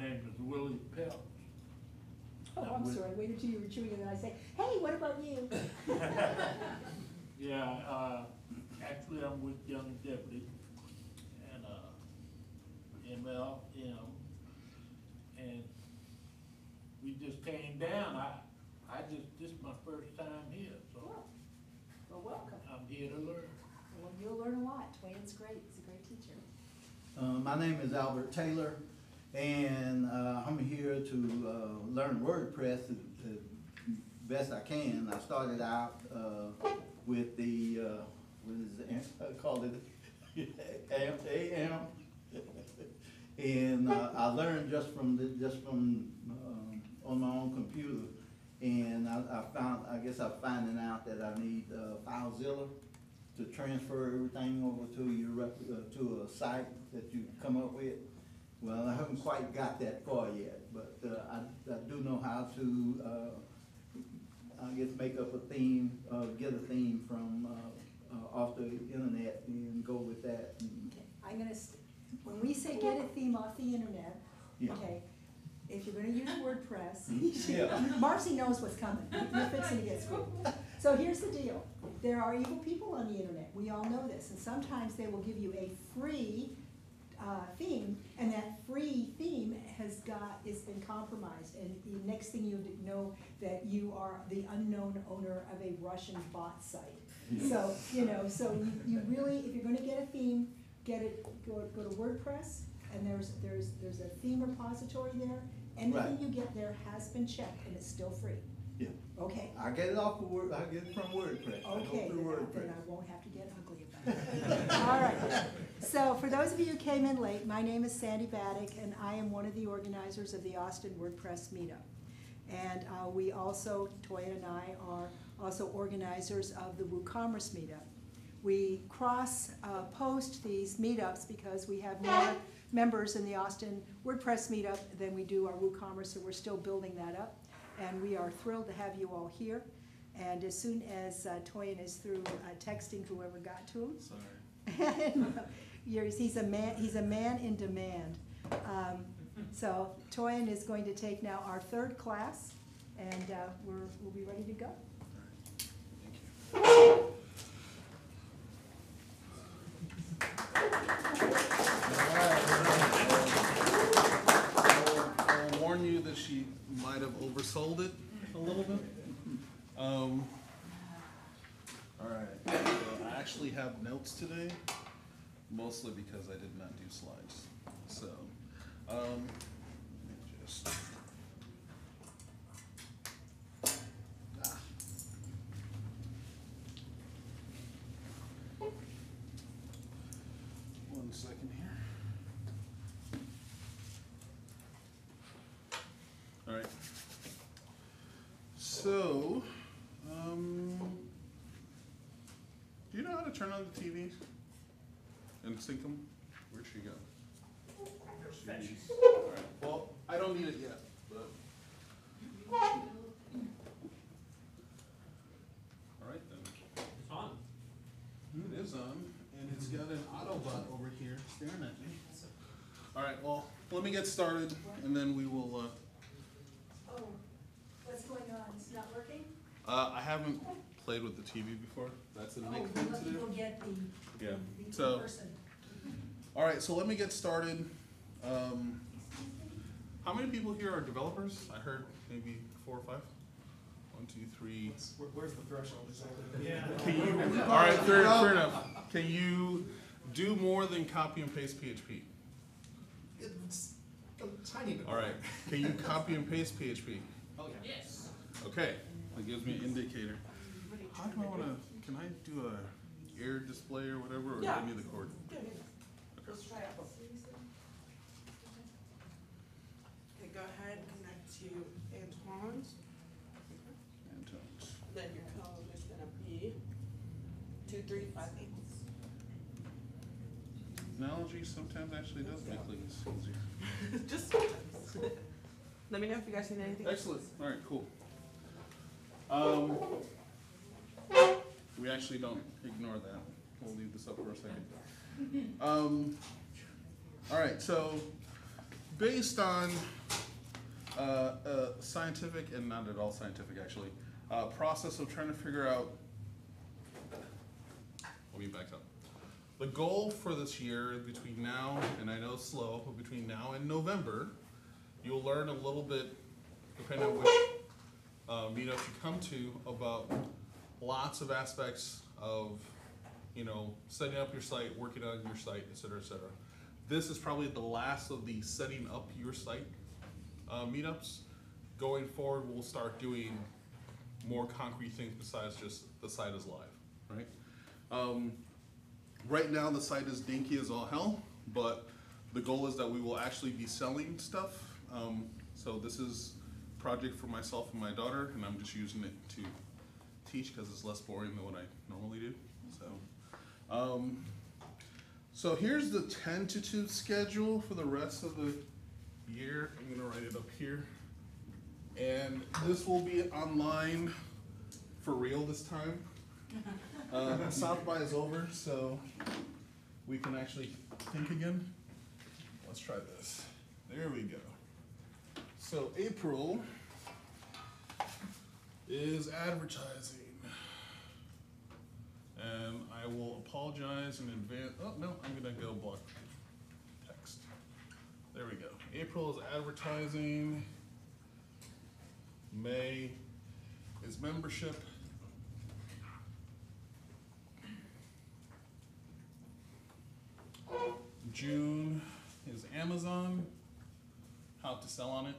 name is Willie Pelt. Oh, I'm sorry, wait until you were chewing and then I say, hey, what about you? Yeah, actually I'm with Young Deputy and MLM, and we just came down. This is my first time here, so Well, welcome. I'm here to learn. Well, you'll learn a lot. Wayne's great. He's a great teacher. My name is Albert Taylor, and I'm here to learn WordPress as best I can. I started out with the, what is it, I called it AM, and I learned just from on my own computer. And I guess I'm finding out that I need FileZilla to transfer everything over to your to a site that you come up with. Well, I haven't quite got that far yet, but I do know how to, I guess, make up a theme, get a theme from off the internet and go with that. Okay, I'm gonna, when we say get a theme off the internet, Yeah. okay, if you're gonna use WordPress, Yeah. Marcy knows what's coming. You're fixing to get screwed. So here's the deal. There are evil people on the internet. We all know this. And sometimes they will give you a free theme, and that free theme has been compromised. And the next thing you know, that you are the unknown owner of a Russian bot site. So, so you really, if you're gonna get a theme, get it, go to WordPress, and there's a theme repository there. Anything Right. you get there has been checked, and it's still free. Yeah. Okay. I get it off of Word. I get it from WordPress. I go Okay, through then WordPress. I won't have to get ugly about it. All right. So for those of you who came in late, my name is Sandy Baddick, and I am one of the organizers of the Austin WordPress Meetup. And we also, Toya and I, are also organizers of the WooCommerce Meetup. We cross-post these meetups because we have more members in the Austin WordPress Meetup than we do our WooCommerce, so we're still building that up. And we are thrilled to have you all here. And as soon as Toyin is through texting whoever got to him. Sorry. He's a man in demand. So Toyin is going to take now our third class, and we'll be ready to go. I'll warn you that she might have oversold it a little bit. All right, so I actually have notes today, mostly because I did not do slides. So, let me just. One second here. All right. So, do you know how to turn on the TV and sync them? Where'd she go? All right. Well, I don't need it yet, but. All right then. It's on. It is on, and it's got an Autobot over here staring at me. All right. Well, let me get started, and then we will. Oh, what's going on? It's not working? I haven't played with the TV before. That's a Nick thing to We'll do. get the, Yeah. the So, person. all right. So let me get started. How many people here are developers? I heard maybe 4 or 5. 1, 2, 3. Where's the threshold? Yeah. Can you? All right. Fair enough. Can you do more than copy and paste PHP? It's a tiny bit. All right. Can you copy and paste PHP? Oh, yeah. Yes. Okay. That gives me an indicator. How do I want to? Can I do a air display or whatever, or do I need the cord? Let's try Apple. Okay, go ahead and connect to Antoine's. And tones. Then your code is gonna be 2358. Technology sometimes actually does make things easier. Just sometimes. Let me know if you guys need anything. Excellent. All right, cool. We actually don't ignore that. We'll leave this up for a second. All right, so based on scientific and not at all scientific actually process of trying to figure out. Let me back up. The goal for this year between now, and I know it's slow, but between now and November, you'll learn a little bit, depending on which meetups you come to, about lots of aspects of, you know, setting up your site, working on your site, et cetera, et cetera. This is probably the last of the setting up your site meetups. Going forward, we'll start doing more concrete things besides just the site is live, right? Right now, the site is dinky as all hell, but the goal is that we will actually be selling stuff. So this is a project for myself and my daughter, and I'm just using it to teach because it's less boring than what I normally do. So here's the tentative schedule for the rest of the year. I'm gonna write it up here. And this will be online for real this time. South by is over, so we can actually think again. Let's try this. There we go. So April is advertising. And I will apologize in advance. Oh, no, I'm gonna go block text. There we go. April is advertising. May is membership. June is Amazon. How to sell on it.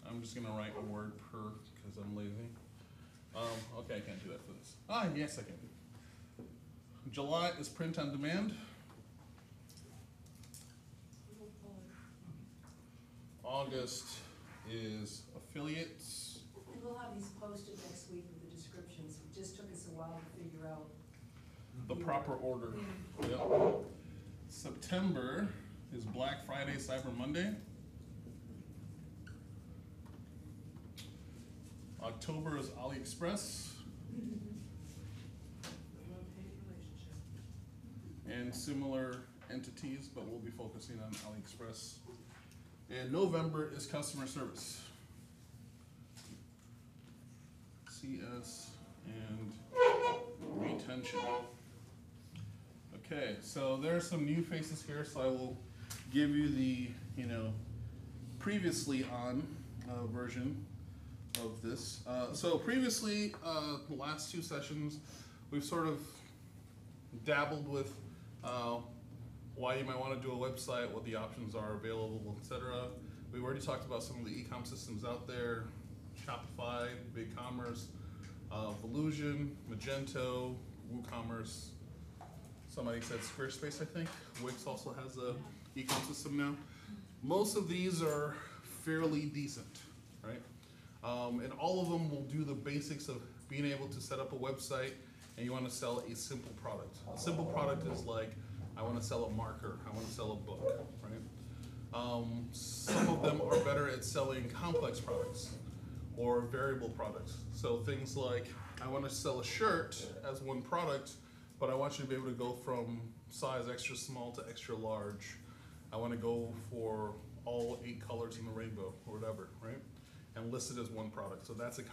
I'm just gonna write a word per because I'm lazy. Okay, I can't do that for this. Ah, yes, I can. July is print on demand. August is affiliates. And we'll have these posted next week with the descriptions. It just took us a while to figure out. The proper order. Yep. September is Black Friday, Cyber Monday. October is AliExpress. And similar entities, but we'll be focusing on AliExpress. And November is customer service. CS and retention. Okay, so there are some new faces here, so I will give you the, you know, previously on version of this. So previously, the last two sessions, we've sort of dabbled with why you might want to do a website, what the options are available, etc. We've already talked about some of the e-com systems out there, Shopify, BigCommerce, Volusion, Magento, WooCommerce. Somebody said Squarespace, I think. Wix also has a e-com system now. Most of these are fairly decent, right? And all of them will do the basics of being able to set up a website and you want to sell a simple product. A simple product is like, I want to sell a marker, I want to sell a book, right? Some of them are better at selling complex products or variable products. So things like, I want to sell a shirt as one product, but I want you to be able to go from size extra small to extra large. I want to go for all 8 colors in the rainbow or whatever, right? And list it as one product. So that's a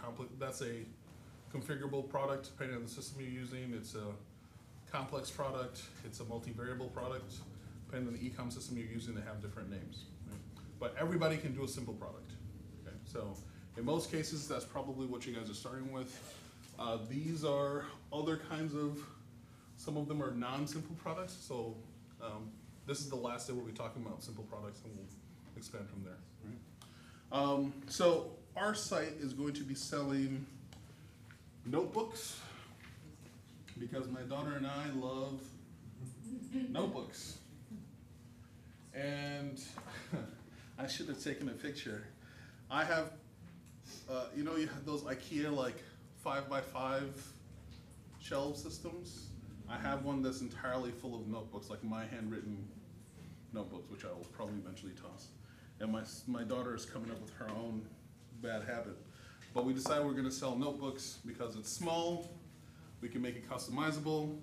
configurable product depending on the system you're using. It's a complex product. It's a multi-variable product. Depending on the e-com system you're using, they have different names. Right? But everybody can do a simple product. Okay? So in most cases, that's probably what you guys are starting with. These are other kinds of, some of them are non-simple products. So this is the last day we'll be talking about simple products, and we'll expand from there. Right? So our site is going to be selling notebooks because my daughter and I love notebooks. And I should have taken a picture. I have, you know, you have those IKEA like 5x5 shelf systems. I have one that's entirely full of notebooks, like my handwritten notebooks, which I will probably eventually toss. And my daughter is coming up with her own bad habit. But we decided we're gonna sell notebooks because it's small, we can make it customizable,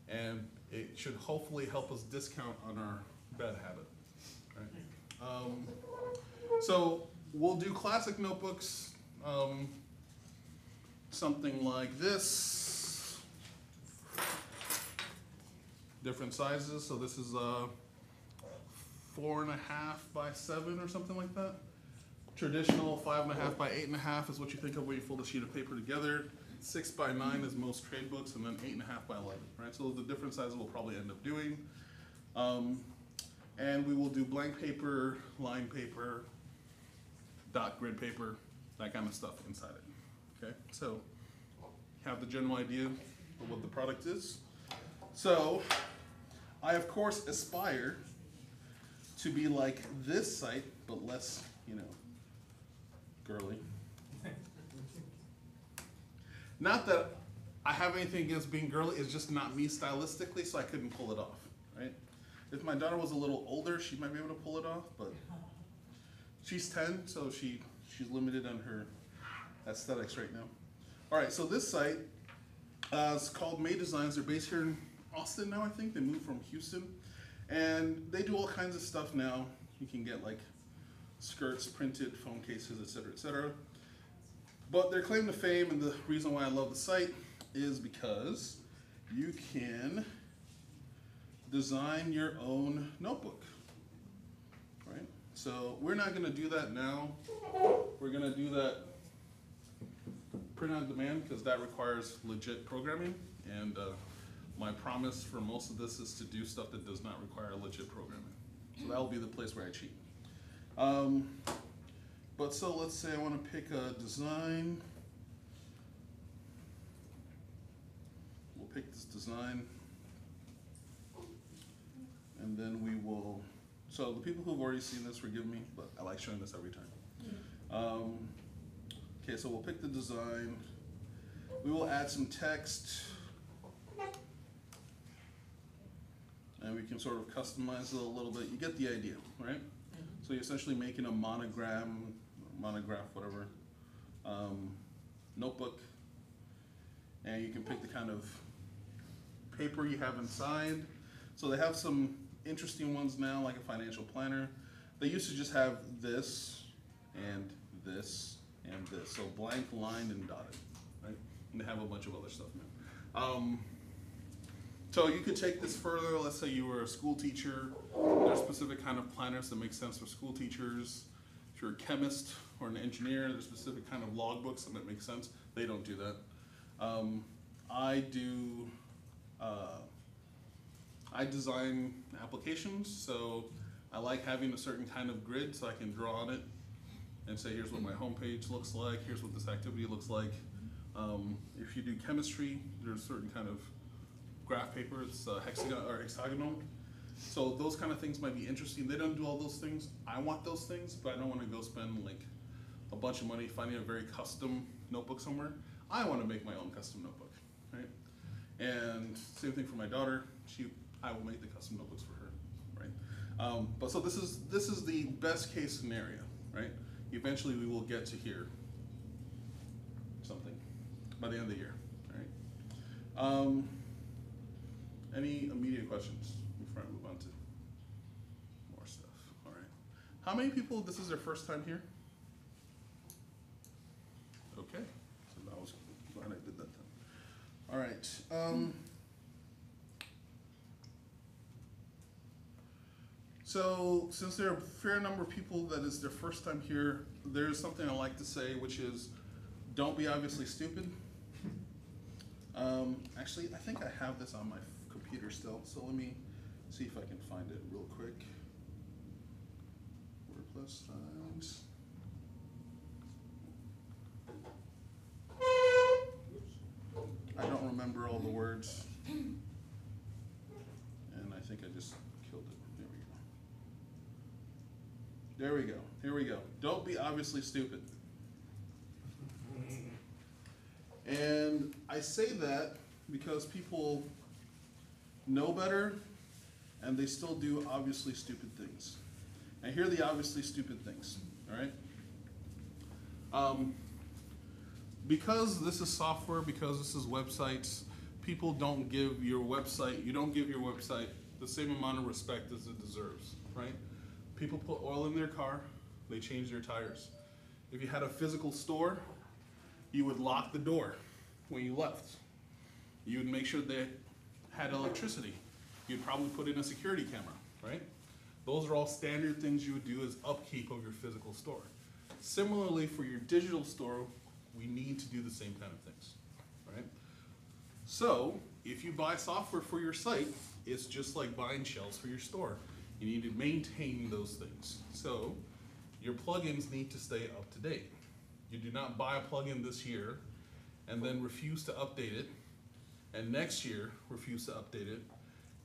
and it should hopefully help us discount on our bad habit. Right? So we'll do classic notebooks, something like this, different sizes. So this is 4.5 by 7 or something like that. Traditional 5.5 by 8.5 is what you think of when you fold a sheet of paper together. 6 by 9 is most trade books, and then 8.5 by 11, right? So the different sizes we'll probably end up doing. And we will do blank paper, line paper, dot grid paper, that kind of stuff inside it, okay? So have the general idea of what the product is. So I, of course, aspire to be like this site, but less, you know, girly. Not that I have anything against being girly, it's just not me stylistically, so I couldn't pull it off, right? If my daughter was a little older, she might be able to pull it off, but she's 10, so she's limited on her aesthetics right now. All right, so this site is called May Designs. They're based here in Austin now, I think. They moved from Houston, and they do all kinds of stuff now. You can get like skirts, printed, phone cases, etc., etc. But their claim to fame, and the reason why I love the site, is because you can design your own notebook, right? So we're not gonna do that now. We're gonna do that print on demand because that requires legit programming, and my promise for most of this is to do stuff that does not require legit programming. So that'll be the place where I cheat. But so let's say I want to pick a design. We'll pick this design. And then we will, so the people who've already seen this, forgive me, but I like showing this every time. Okay, so we'll pick the design. We will add some text. And we can sort of customize it a little bit. You get the idea, right? So you're essentially making a monograph, whatever, notebook. And you can pick the kind of paper you have inside. So they have some interesting ones now, like a financial planner. They used to just have this and this and this. So blank, lined, and dotted, right? And they have a bunch of other stuff now. So you could take this further. Let's say you were a school teacher. There's specific kind of planners that make sense for school teachers. If you're a chemist or an engineer, there's specific kind of logbooks that make sense. They don't do that. I design applications, so I like having a certain kind of grid so I can draw on it and say, here's what my homepage looks like, here's what this activity looks like. If you do chemistry, there's a certain kind of graph paper, it's hexagonal. So those kind of things might be interesting. They don't do all those things. I want those things, but I don't want to go spend like a bunch of money finding a very custom notebook somewhere. I want to make my own custom notebook, right? And same thing for my daughter. I will make the custom notebooks for her, right? But so this is the best case scenario, right? Eventually we will get to here, something by the end of the year, right? Any immediate questions before I move on to more stuff? All right. How many people, this is their first time here? Okay. So I was glad I did that then. All right. So since there are a fair number of people that is their first time here, there's something I like to say, which is, don't be obviously stupid. Actually, I think I have this on my computer still, so let me see if I can find it real quick. WordPress times. I don't remember all the words, and I think I just killed it. There we go. Here we go. Don't be obviously stupid. And I say that because people know better and they still do obviously stupid things. And here are the obviously stupid things, all right? Because this is software, because this is websites, people don't give your website, you don't give your website the same amount of respect as it deserves, right? People put oil in their car, they change their tires. If you had a physical store, you would lock the door when you left. You would make sure they had electricity. You'd probably put in a security camera, right? Those are all standard things you would do as upkeep of your physical store. Similarly, for your digital store, we need to do the same kind of things, right? So, if you buy software for your site, it's just like buying shelves for your store. You need to maintain those things. So, your plugins need to stay up to date. You do not buy a plugin this year and then refuse to update it, and next year refuse to update it,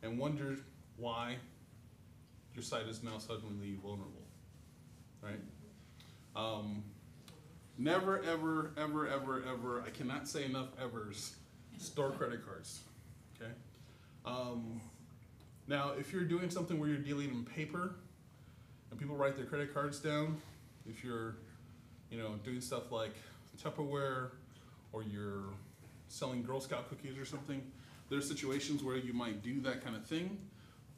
and wonder why your site is now suddenly vulnerable, right? Never, ever, ever, ever, ever, I cannot say enough evers, store credit cards, okay? Now, if you're doing something where you're dealing in paper and people write their credit cards down, if you're, doing stuff like Tupperware or you're selling Girl Scout cookies or something, there's situations where you might do that kind of thing.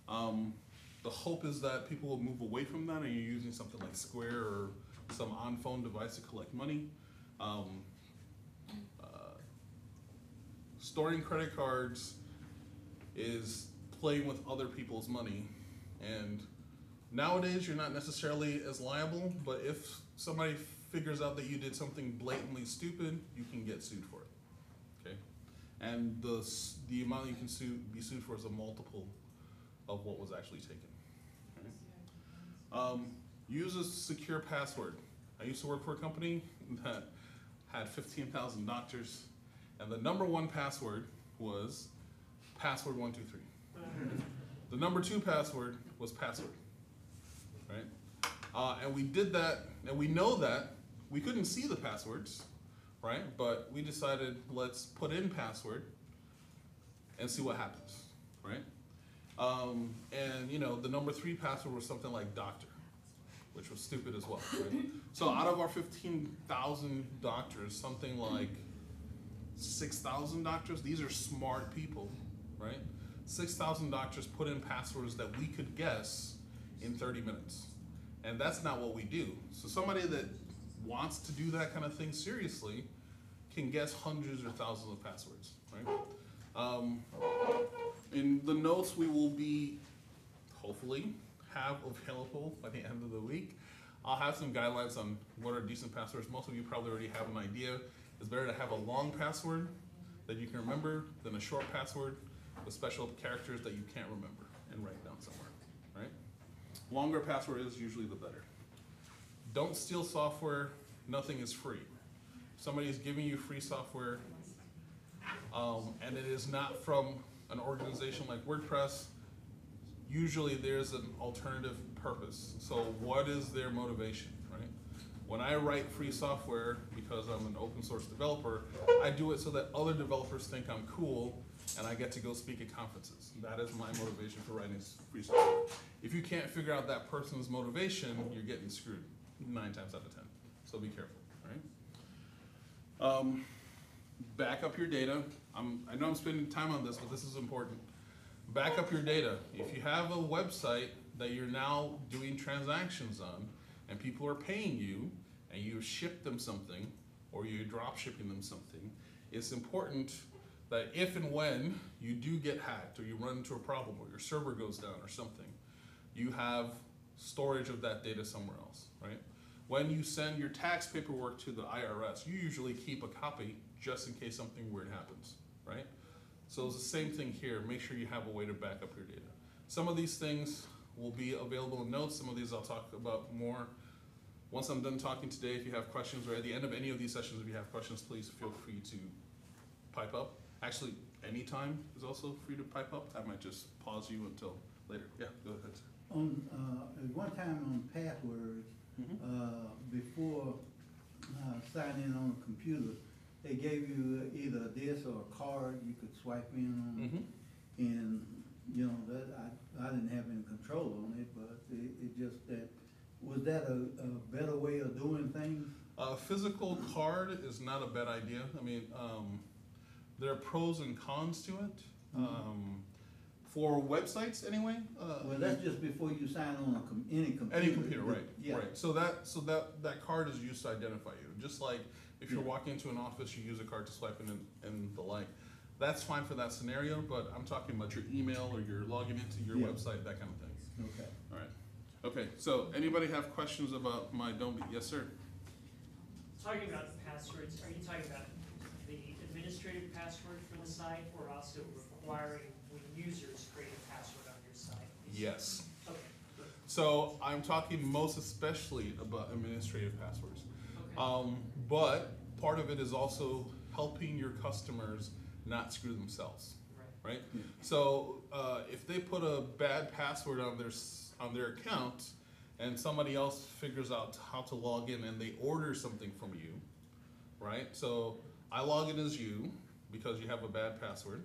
The hope is that people will move away from that and you're using something like Square or some on-phone device to collect money. Storing credit cards is playing with other people's money, and nowadays you're not necessarily as liable, but if somebody figures out that you did something blatantly stupid, you can get sued for it, okay? And the amount you can be sued for is a multiple of what was actually taken. Right? Use a secure password. I used to work for a company that had 15,000 doctors, and the number one password was password 123. The number two password was password, right? And we did that, and we know that we couldn't see the passwords, right? But we decided, let's put in password and see what happens, right? And the number three password was something like doctor, which was stupid as well, right? So out of our 15,000 doctors, something like 6,000 doctors, these are smart people, right? 6,000 doctors put in passwords that we could guess in 30 minutes. And that's not what we do. So somebody that wants to do that kind of thing seriously can guess hundreds or thousands of passwords, right? In the notes we will be, hopefully, have available by the end of the week. I'll have some guidelines on what are decent passwords. Most of you probably already have an idea. It's better to have a long password that you can remember than a short password with special characters that you can't remember and write down somewhere, right? Longer password is usually the better. Don't steal software. Nothing is free. Somebody is giving you free software, and it is not from an organization like WordPress. Usually there's an alternative purpose. So what is their motivation, right? When I write free software, because I'm an open source developer, I do it so that other developers think I'm cool and I get to go speak at conferences. That is my motivation for writing free software. If you can't figure out that person's motivation, you're getting screwed 9 times out of 10. So be careful, right? Back up your data. I know I'm spending time on this, but this is important. Back up your data. If you have a website that you're now doing transactions on and people are paying you and you ship them something or you're drop shipping them something, it's important that if and when you do get hacked or you run into a problem or your server goes down or something, you have storage of that data somewhere else, right? When you send your tax paperwork to the IRS, you usually keep a copy just in case something weird happens, right? So it's the same thing here. Make sure you have a way to back up your data. Some of these things will be available in notes. Some of these I'll talk about more once I'm done talking today. If you have questions, or at the end of any of these sessions, if you have questions, please feel free to pipe up. Actually, anytime is also free to pipe up. I might just pause you until later. Yeah, go ahead, sir. At one time on passwords, before signing in on a computer, they gave you either this or a card you could swipe in on, and that I didn't have any control on it, but it just that was that a better way of doing things? A physical card is not a bad idea. I mean, there are pros and cons to it. For websites anyway. Well, that's just before you sign on any computer. Any computer, right? Yeah. Right. So that card is used to identify you. Just like if you're walking into an office, you use a card to swipe in and the like. That's fine for that scenario, but I'm talking about your email or you're logging into your website, that kind of thing. Okay. All right. Okay. So anybody have questions about my don't be? Yes, sir. Talking about passwords, are you talking about the administrative password for the site, or also requiring when users create a password on your site? Yes. Okay. So I'm talking most especially about administrative passwords. Okay. But part of it is also helping your customers not screw themselves, Right. right? So if they put a bad password on their account and somebody else figures out how to log in and they order something from you, right? So I log in as you because you have a bad password,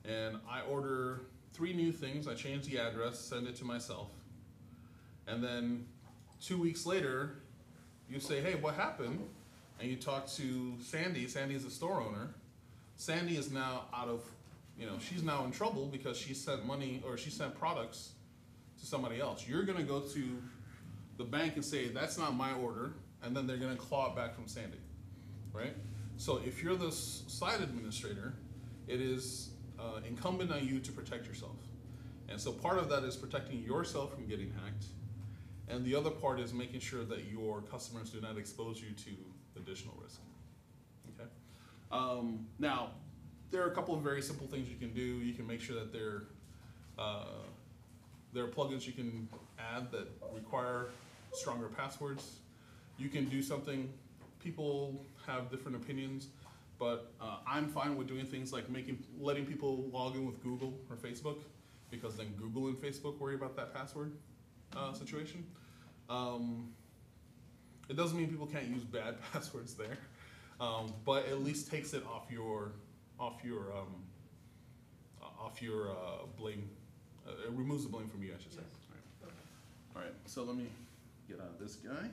and I order 3 new things. I change the address, send it to myself, and then 2 weeks later, you say, "Hey, what happened?" And you talk to Sandy. Sandy is the store owner. Sandy is now out of, she's now in trouble because she sent money or she sent products to somebody else. You're gonna go to the bank and say, "That's not my order," and then they're gonna claw it back from Sandy, right? So if you're the site administrator, it is incumbent on you to protect yourself. And so part of that is protecting yourself from getting hacked. And the other part is making sure that your customers do not expose you to additional risk. Okay. Now, there are a couple of very simple things you can do. You can make sure that there are plugins you can add that require stronger passwords. You can do something. People have different opinions, but I'm fine with doing things like letting people log in with Google or Facebook, because then Google and Facebook worry about that password situation. It doesn't mean people can't use bad passwords there, but at least takes it off your blame. It removes the blame from you, I should say. Yes. All right. So let me get out of this guy.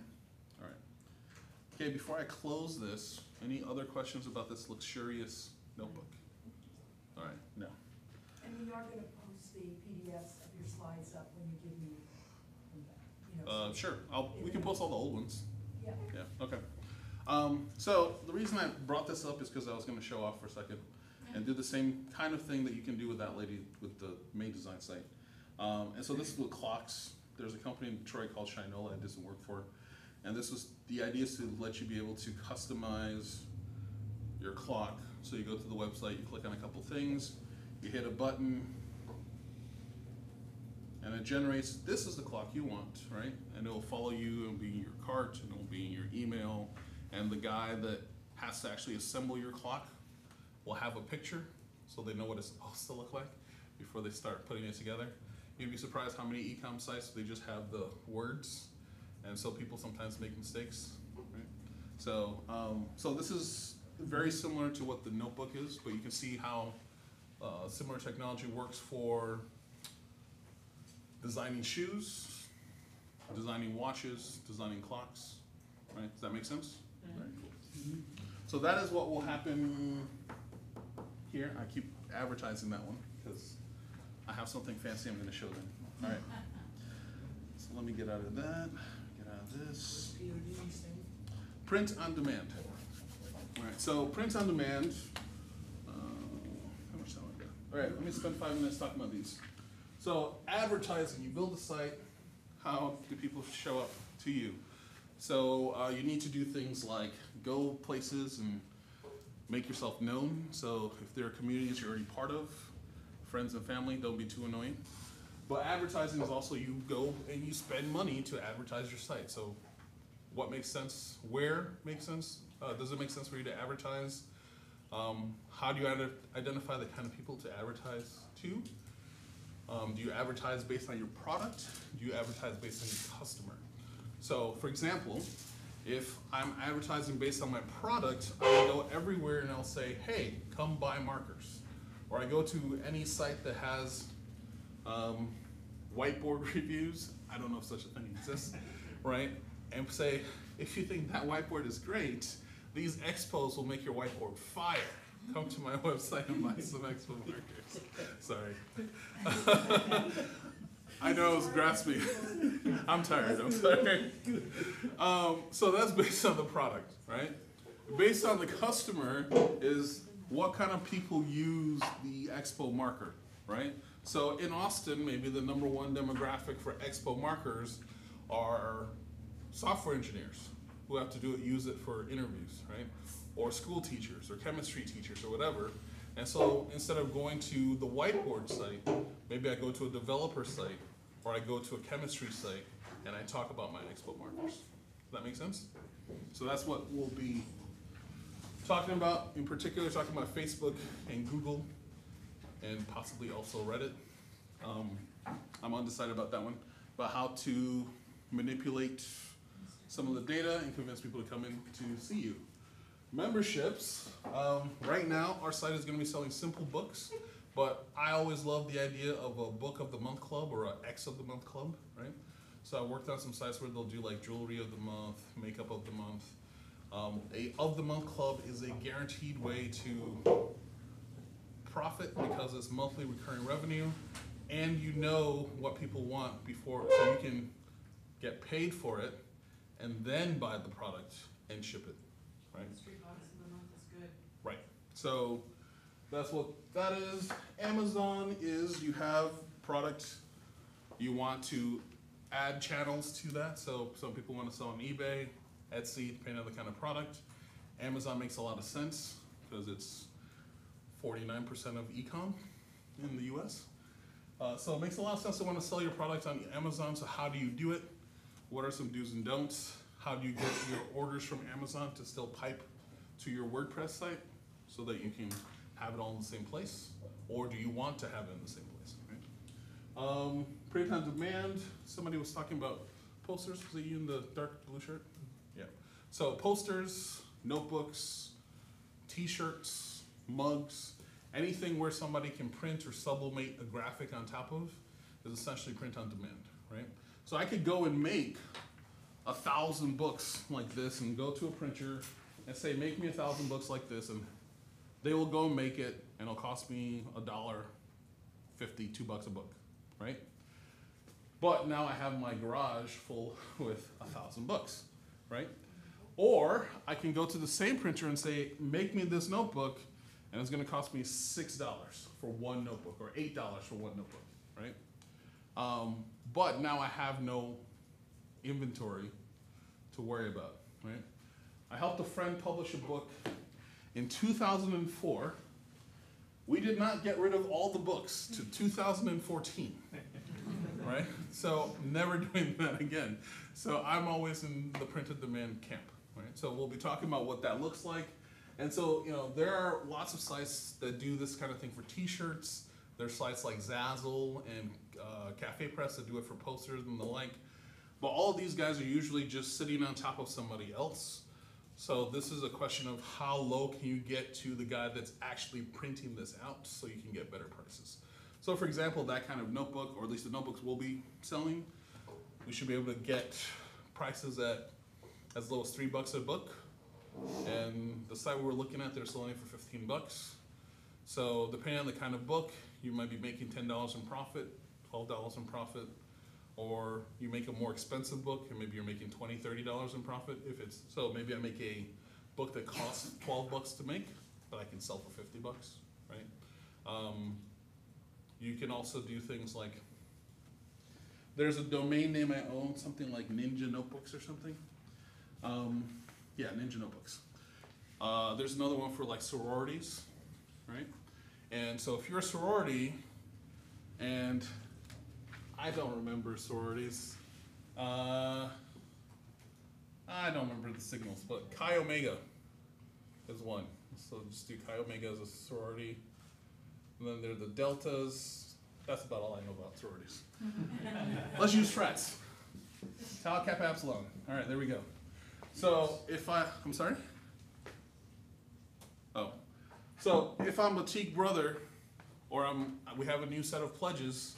All right. Okay. Before I close this, any other questions about this luxurious notebook? All right. No. And we are gonna post the PDFs of your slides up when you give me, Sure. We can post all the old ones. Yeah. Yeah. Okay. So the reason I brought this up is because I was going to show off for a second and do the same kind of thing that you can do with that lady with the May Design site. And so this is with clocks. There's a company in Detroit called Shinola I did some work for, and the idea is to let you be able to customize your clock. So you go to the website, you click on a couple things, you hit a button, and it generates, this is the clock you want, right? And it will follow you, it'll be in your cart, and it'll be in your email, and the guy that has to actually assemble your clock will have a picture so they know what it's supposed to look like before they start putting it together. You'd be surprised how many e-com sites, they just have the words, and so people sometimes make mistakes, right? So, so this is very similar to what the notebook is, but you can see how similar technology works for designing shoes, designing watches, designing clocks, right? Does that make sense? Mhm. Very cool. So that is what will happen here. I keep advertising that one because I have something fancy I'm going to show them. All right. So let me get out of that, get out of this. POD thing. Print on demand. All right, so print on demand. How much time I got? All right, let me spend 5 minutes talking about these. So advertising, you build a site, how do people show up to you? So you need to do things like go places and make yourself known. So if there are communities you're already part of, friends and family, don't be too annoying. But advertising is also you go and you spend money to advertise your site. So what makes sense? Where makes sense? Does it make sense for you to advertise? How do you identify the kind of people to advertise to? Do you advertise based on your product? Do you advertise based on your customer? So, for example, if I'm advertising based on my product, I will go everywhere and I'll say, hey, come buy markers. Or I go to any site that has whiteboard reviews, I don't know if such a thing exists, right? And say, if you think that whiteboard is great, these expos will make your whiteboard fire. come to my website and buy some expo markers. Sorry. I know I was grasping. I'm tired, I'm sorry. So that's based on the product, right? Based on the customer is what kind of people use the expo marker, right? So in Austin, maybe the #1 demographic for expo markers are software engineers who have to use it for interviews, right? Or school teachers or chemistry teachers or whatever. And so instead of going to the whiteboard site, maybe I go to a developer site or I go to a chemistry site and I talk about my expo markers. Does that make sense? So that's what we'll be talking about, in particular talking about Facebook and Google and possibly also Reddit. I'm undecided about that one, but how to manipulate some of the data and convince people to come in to see you. Memberships, right now our site is going to be selling simple books, but I always love the idea of a book of the month club or a X of the month club, right? So I worked on some sites where they'll do like jewelry of the month, makeup of the month. A of the month club is a guaranteed way to profit because it's monthly recurring revenue and you know what people want before, so you can get paid for it and then buy the product and ship it, right? $3 in the month is good. Right. So that's what that is. Amazon is you have product, you want to add channels to that. So some people want to sell on eBay, Etsy, depending on the kind of product. Amazon makes a lot of sense because it's 49% of e-com in the US. So it makes a lot of sense to want to sell your product on Amazon. So how do you do it? What are some do's and don'ts? How do you get your orders from Amazon to still pipe to your WordPress site so that you can have it all in the same place? Or do you want to have it in the same place, right? Print on demand, somebody was talking about posters. Was it you in the dark blue shirt? Yeah. So posters, notebooks, t-shirts, mugs, anything where somebody can print or sublimate a graphic on top of is essentially print on demand, right? So I could go and make 1,000 books like this and go to a printer and say, make me 1,000 books like this, and they will go and make it, and it'll cost me $1.50, $2 a book, right? But now I have my garage full with 1,000 books, right? Or I can go to the same printer and say, make me this notebook, and it's gonna cost me $6 for one notebook, or $8 for one notebook, right? But now I have no inventory to worry about, right? I helped a friend publish a book in 2004. We did not get rid of all the books to 2014, right? So never doing that again. So I'm always in the printed demand camp, right? So we'll be talking about what that looks like. And so, you know, there are lots of sites that do this kind of thing for t-shirts. There's sites like Zazzle and Cafe Press that do it for posters and the like. But all of these guys are usually just sitting on top of somebody else. So this is a question of how low can you get to the guy that's actually printing this out so you can get better prices. So for example, that kind of notebook, or at least the notebooks we'll be selling, we should be able to get prices at as low as $3 a book. And the site we're looking at, they're selling it for 15 bucks. So depending on the kind of book, you might be making $10 in profit, $12 in profit, or you make a more expensive book and maybe you're making $20, $30 in profit. If it's, so maybe I make a book that costs 12 bucks to make, but I can sell for 50 bucks, right? You can also do things like, there's a domain name I own, something like Ninja Notebooks or something. Yeah, Ninja Notebooks. There's another one for like sororities, right? And so if you're a sorority, and I don't remember sororities. I don't remember the signals, but Chi Omega is one. So just do Chi Omega as a sorority. And then there are the Deltas. That's about all I know about sororities. Let's use frats. Tau Kappa Epsilon. All right, there we go. So if I'm sorry? Oh. So if I'm a Teak brother, or we have a new set of pledges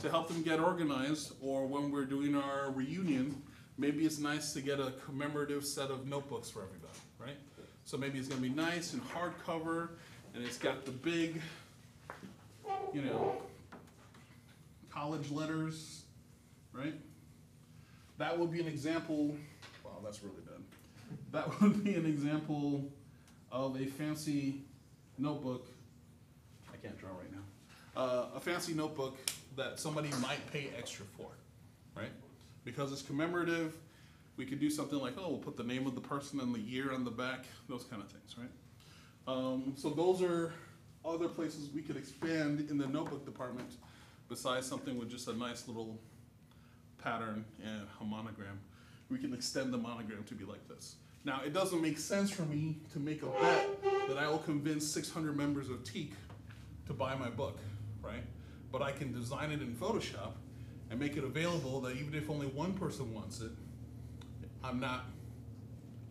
to help them get organized, or when we're doing our reunion, maybe it's nice to get a commemorative set of notebooks for everybody, right? So maybe it's gonna be nice and hardcover, and it's got the big, you know, college letters, right? That would be an example. Wow, that's really bad. That would be an example of a fancy notebook. I can't draw right now. A fancy notebook that somebody might pay extra for, right? Because it's commemorative, we could do something like, oh, we'll put the name of the person and the year on the back, those kind of things, right? So those are other places we could expand in the notebook department besides something with just a nice little pattern and a monogram. We can extend the monogram to be like this. Now, it doesn't make sense for me to make a bet that I will convince 600 members of Teak to buy my book, right? But I can design it in Photoshop and make it available that even if only one person wants it, I'm not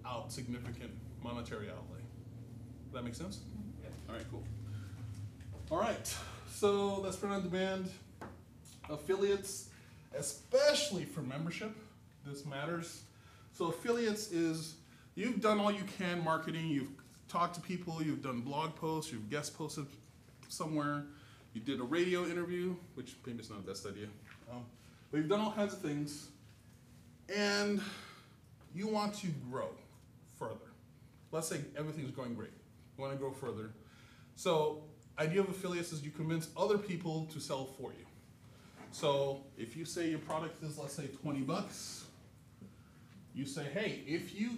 out significant monetary outlay. Does that make sense? Yeah. All right, cool. All right, so that's print on demand. Affiliates, especially for membership, this matters. So affiliates is, you've done all you can marketing, you've talked to people, you've done blog posts, you've guest posted somewhere, you did a radio interview, which maybe it's not the best idea. But you've done all kinds of things, and you want to grow further. Let's say everything's going great. You want to grow further. So idea of affiliates is you convince other people to sell for you. So if you say your product is, let's say, 20 bucks, you say, hey, if you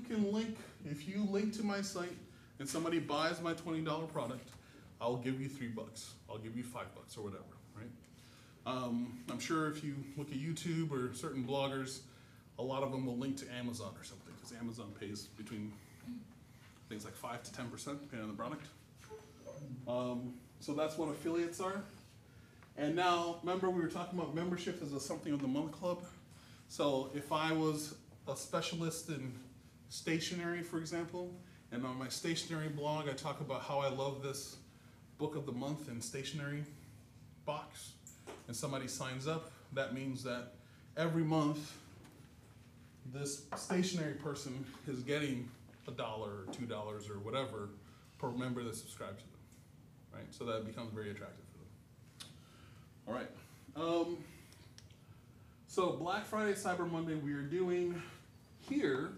link to my site and somebody buys my $20 product, I'll give you $3. I'll give you $5 or whatever, right? I'm sure if you look at YouTube or certain bloggers, a lot of them will link to Amazon or something, because Amazon pays between things like 5 to 10%, depending on the product. So that's what affiliates are. And now, remember we were talking about membership as a something of the month club. So if I was a specialist in stationery, for example, and on my stationery blog I talk about how I love this book of the month in stationery box, and somebody signs up, that means that every month this stationery person is getting $1 or $2 or whatever per member that subscribes to them, right? So that becomes very attractive for them. All right. So Black Friday, Cyber Monday, we are doing here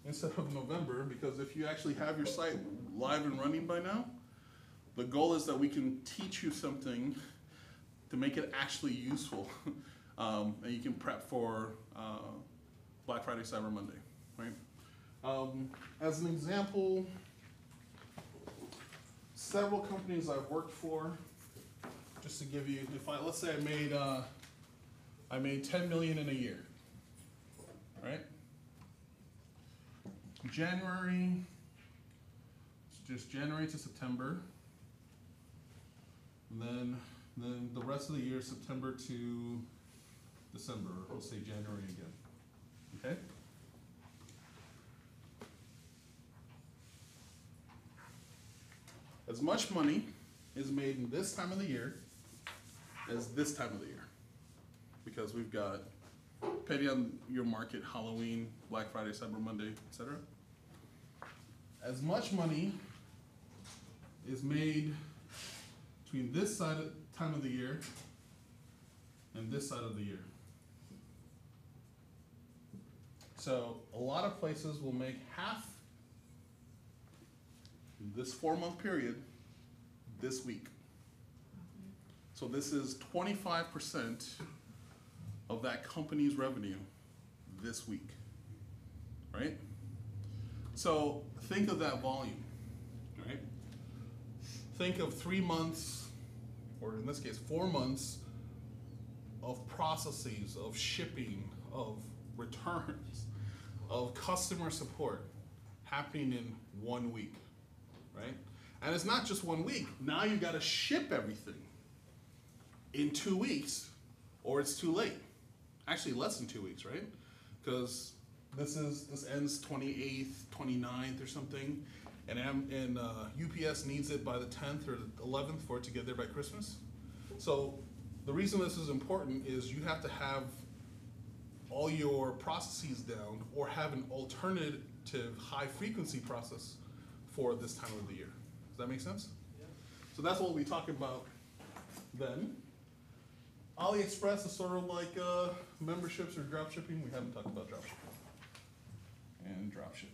instead of November, because if you actually have your site live and running by now, the goal is that we can teach you something to make it actually useful, and you can prep for Black Friday, Cyber Monday, right? As an example, several companies I've worked for, just to give you, let's say I made 10 million in a year, right? January, it's just January to September, and then the rest of the year, September to December, we'll say January again, okay? As much money is made in this time of the year as this time of the year, because we've got, depending on your market, Halloween, Black Friday, Cyber Monday, etc. As much money is made between this time of the year and this side of the year. So a lot of places will make half this 4-month period this week. So this is 25% of that company's revenue this week, right? So think of that volume, right? Think of 3 months, or in this case 4 months, of processes, of shipping, of returns, of customer support happening in 1 week, right? And it's not just 1 week. Now you got to ship everything in 2 weeks, or it's too late. Actually, less than 2 weeks, right? Because this ends 28th, 29th, or something, and UPS needs it by the 10th or the 11th for it to get there by Christmas. So the reason this is important is you have to have all your processes down, or have an alternative high frequency process for this time of the year. Does that make sense? So that's what we'll be talking about then. AliExpress is sort of like memberships or dropshipping. We haven't talked about dropshipping. And dropship.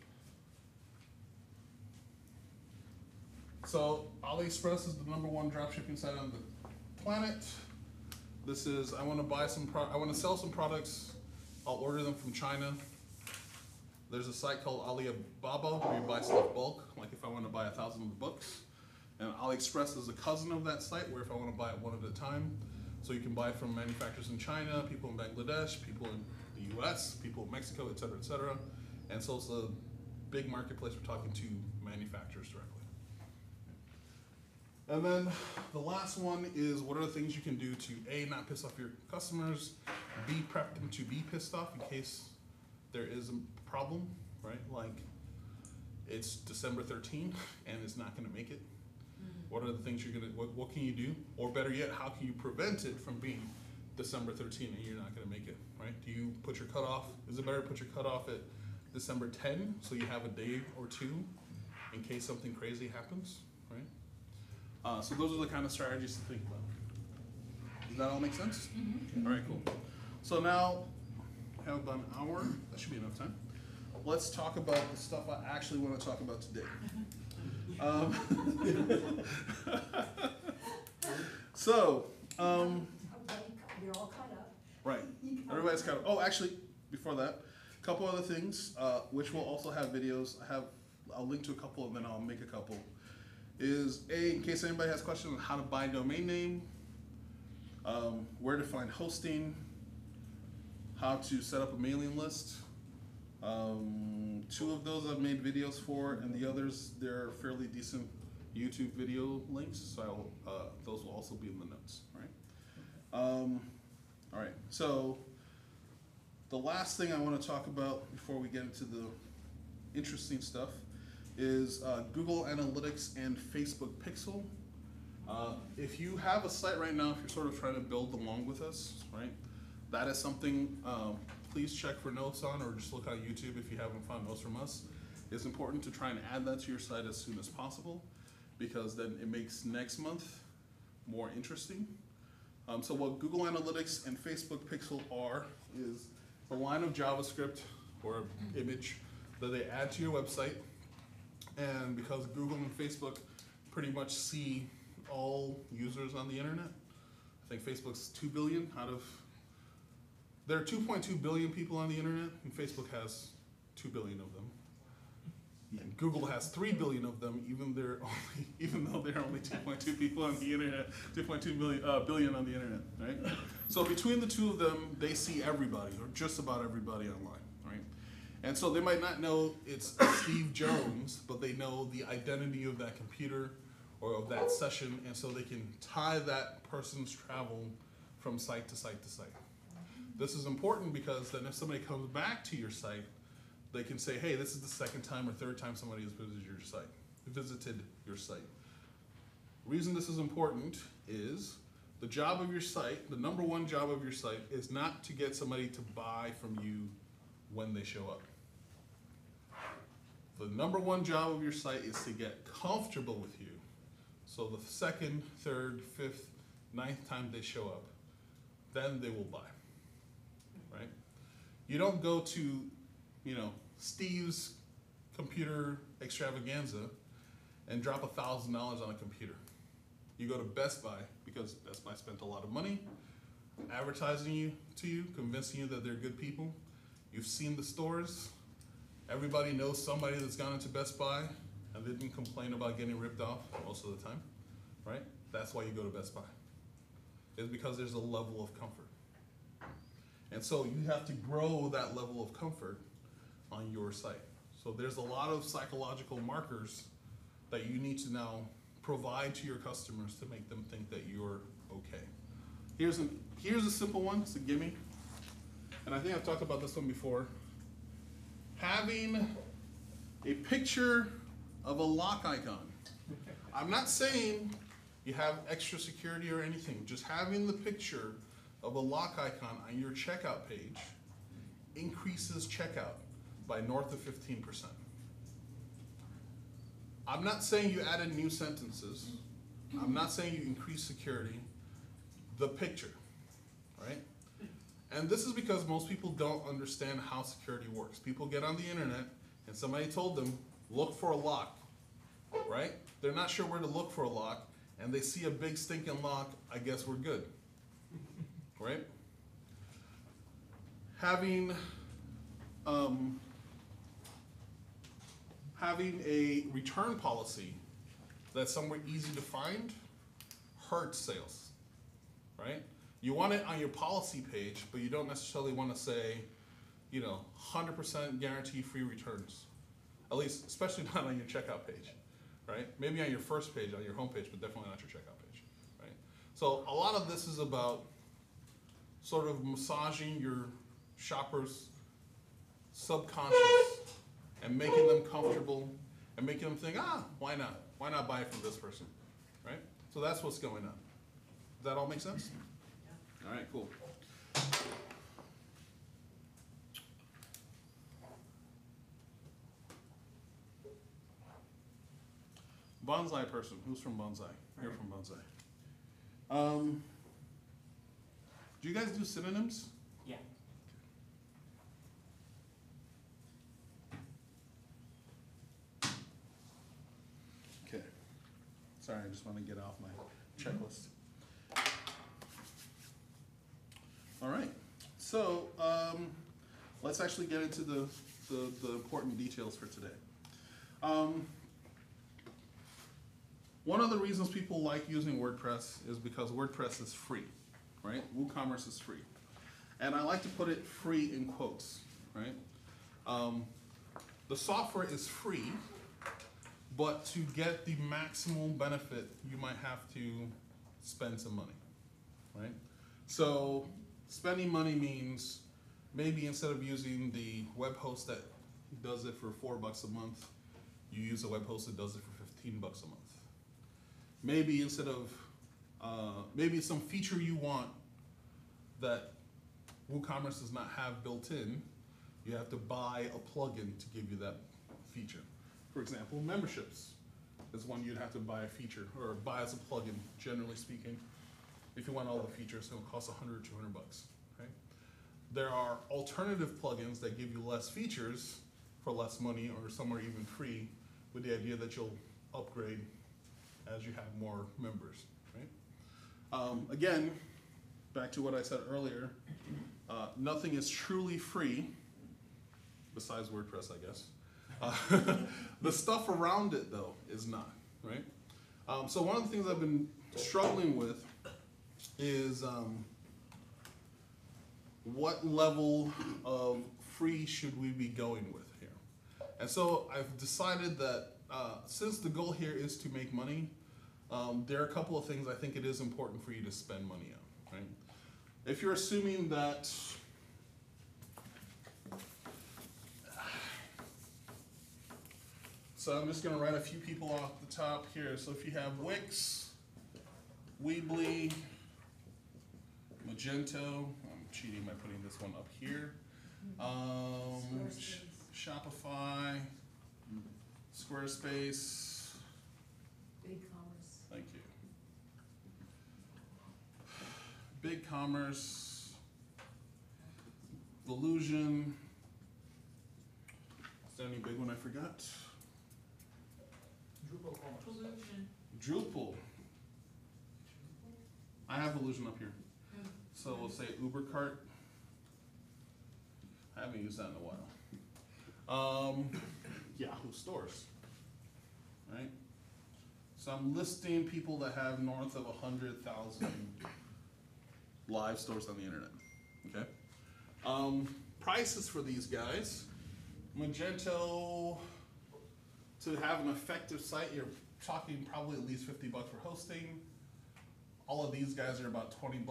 So AliExpress is the #1 dropshipping site on the planet. This is, I want to buy some I want to sell some products. I'll order them from China. There's a site called Alibaba where you buy stuff bulk, like if I want to buy 1,000 books. And AliExpress is a cousin of that site where if I want to buy it one at a time. So you can buy from manufacturers in China, people in Bangladesh, people in the US, people in Mexico, et cetera, et cetera. And so it's a big marketplace. We're talking to manufacturers directly. And then the last one is what are the things you can do to A, not piss off your customers, B, prep them to be pissed off in case there is a problem, right? Like it's December 13 and it's not gonna make it. What are the things you're gonna, what can you do? Or better yet, how can you prevent it from being December 13 and you're not gonna make it, right? Do you put your cutoff, is it better to put your cutoff at December 10 so you have a day or two in case something crazy happens, right? So those are the kind of strategies to think about. Does that all make sense? Mm-hmm. All right, cool. So now, we have about an hour. That should be enough time. Let's talk about the stuff I actually want to talk about today. So, You're all caught up. right. Everybody's caught up. Oh, actually, before that, a couple other things, which will also have videos. I'll link to a couple and then I'll make a couple. Is A, in case anybody has questions on how to buy a domain name, where to find hosting, how to set up a mailing list. 2 of those I've made videos for, and the others, they're fairly decent YouTube video links, so those will also be in the notes, right? All right, so the last thing I want to talk about before we get into the interesting stuff is Google Analytics and Facebook Pixel. If you have a site right now, if you're sort of trying to build along with us, right, that is something please check for notes on, or just look on YouTube if you haven't found notes from us. It's important to try and add that to your site as soon as possible, because then it makes next month more interesting. So what Google Analytics and Facebook Pixel are is a line of JavaScript or image that they add to your website. And because Google and Facebook pretty much see all users on the internet, I think Facebook's 2 billion out of, there are 2.2 billion people on the internet, and Facebook has 2 billion of them. And Google has 3 billion of them, even though there are only 2.2 people on the internet, 2.2 billion on the internet, right? So between the two of them, they see everybody, or just about everybody online, right? And so they might not know it's Steve Jones, but they know the identity of that computer or of that session, and so they can tie that person's travel from site to site to site. This is important because then if somebody comes back to your site, they can say, hey, this is the second time or third time somebody has visited your site. The reason this is important is the job of your site, the #1 job of your site, is not to get somebody to buy from you when they show up. The #1 job of your site is to get comfortable with you. So the 2nd, 3rd, 5th, 9th time they show up, then they will buy, right? You don't go to, Steve's computer extravaganza and drop $1,000 on a computer. You go to Best Buy because Best Buy spent a lot of money advertising to you, convincing you that they're good people. You've seen the stores. Everybody knows somebody that's gone into Best Buy and they didn't complain about getting ripped off most of the time, right? That's why you go to Best Buy. It's because there's a level of comfort. And so you have to grow that level of comfort on your site. So there's a lot of psychological markers that you need to now provide to your customers to make them think that you're okay. Here's a simple one, it's a gimme. And I think I've talked about this one before. Having a picture of a lock icon. I'm not saying you have extra security or anything, just having the picture of a lock icon on your checkout page increases checkout by north of 15%. I'm not saying you added new sentences. I'm not saying you increase security, the picture, right? And this is because most people don't understand how security works. People get on the internet and somebody told them, look for a lock, right? They're not sure where to look for a lock, and they see a big stinking lock, I guess we're good, right? Having a return policy that's somewhere easy to find hurts sales, right? You want it on your policy page, but you don't necessarily want to say, 100% guarantee free returns. At least, especially not on your checkout page, right? Maybe on your first page, on your home page, but definitely not your checkout page, right? So a lot of this is about sort of massaging your shoppers' subconscious and making them comfortable and making them think, why not? Why not buy it from this person, right? So that's what's going on. Does that all make sense? All right, cool. Bonsai person. Who's from Bonsai? You're from Bonsai. Do you guys do synonyms? Yeah. Okay. Sorry, I just want to get off my checklist. All right. So let's actually get into the important details for today. One of the reasons people like using WordPress is because WordPress is free, right? WooCommerce is free. And I like to put it free in quotes, right? The software is free, but to get the maximum benefit, you might have to spend some money, right? So spending money means maybe instead of using the web host that does it for $4 a month, you use a web host that does it for $15 a month. Maybe instead of, maybe some feature you want that WooCommerce does not have built in, you have to buy a plugin to give you that feature. For example, memberships is one you'd have to buy a feature or buy as a plugin, generally speaking. If you want all the features, it'll cost $100 or $200, right? There are alternative plugins that give you less features for less money or some are even free with the idea that you'll upgrade as you have more members, right? Again, back to what I said earlier, nothing is truly free, besides WordPress, I guess. The stuff around it, though, is not, right? So one of the things I've been struggling with is what level of free should we be going with here? And so I've decided that since the goal here is to make money, there are a couple of things I think it is important for you to spend money on, right? If you're assuming that so I'm just going to write a few people off the top here. So if you have Wix, Weebly, Magento, I'm cheating by putting this one up here, Shopify, Squarespace, BigCommerce. thank you, BigCommerce, Illusion, is there any big one I forgot? Drupal. I have Illusion up here. So we'll say UberCart. I haven't used that in a while. Yahoo Stores, right? So I'm listing people that have north of 100,000 live stores on the internet, okay? Prices for these guys. Magento, to have an effective site, you're talking probably at least $50 for hosting. All of these guys are about $20.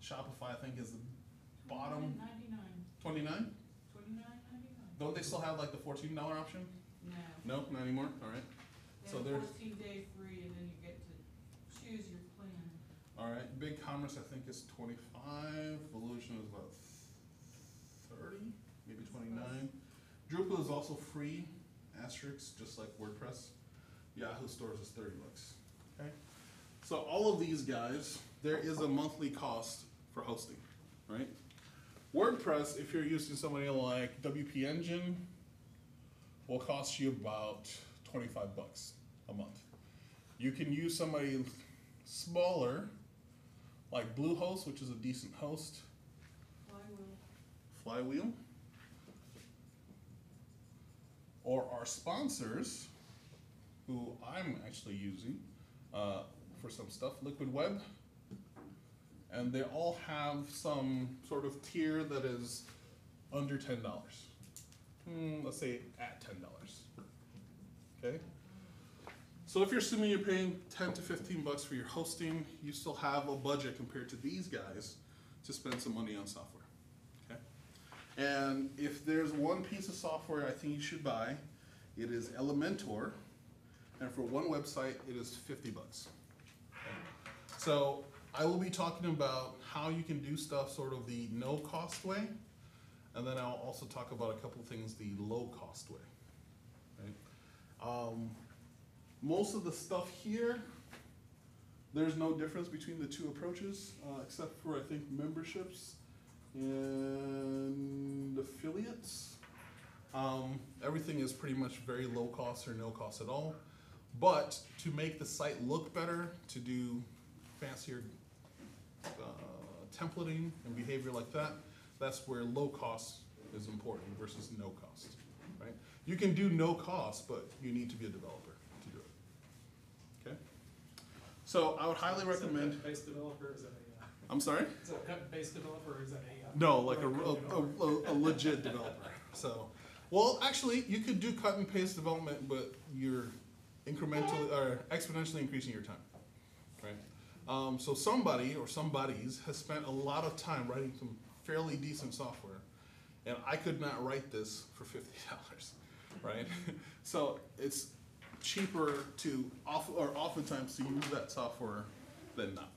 Shopify, I think, is the bottom. $29? $29.99. Don't they still have like the $14 option? No. No, not anymore. All right. So there's 14-day free, and then you get to choose your plan. all right. BigCommerce, I think, is 25. Illusion is about 30, maybe 29. Drupal is also free, asterisk, just like WordPress. Yahoo Stores is $30. Okay. So all of these guys, there is a monthly cost for hosting, right? WordPress, if you're using somebody like WP Engine, will cost you about $25 a month. You can use somebody smaller, like Bluehost, which is a decent host. Flywheel. Or our sponsors, who I'm actually using for some stuff, Liquid Web. And they all have some sort of tier that is under $10. Let's say at $10. Okay? So if you're assuming you're paying 10 to 15 bucks for your hosting, you still have a budget compared to these guys to spend some money on software. Okay? And if there's one piece of software I think you should buy, it is Elementor. And for one website, it is 50 bucks. Okay? So I will be talking about how you can do stuff sort of the no cost way. And then I'll also talk about a couple things the low cost way. Right? Most of the stuff here, there's no difference between the two approaches, except for I think memberships and affiliates. Everything is pretty much very low cost or no cost at all. But to make the site look better, to do fancier templating and behavior like that, that's where low cost is important versus no cost, right? You can do no cost, but you need to be a developer to do it, okay? So I would highly recommend. Is that a cut-and-paste developer? Is that a, I'm sorry? is that a cut-and-paste developer or is that a? No, like a legit developer. So, well, actually, you could do cut and paste development, but you're incrementally or exponentially increasing your time, right? So somebody or somebodies has spent a lot of time writing some fairly decent software, and I could not write this for $50, right? So it's cheaper to oftentimes to use that software than not.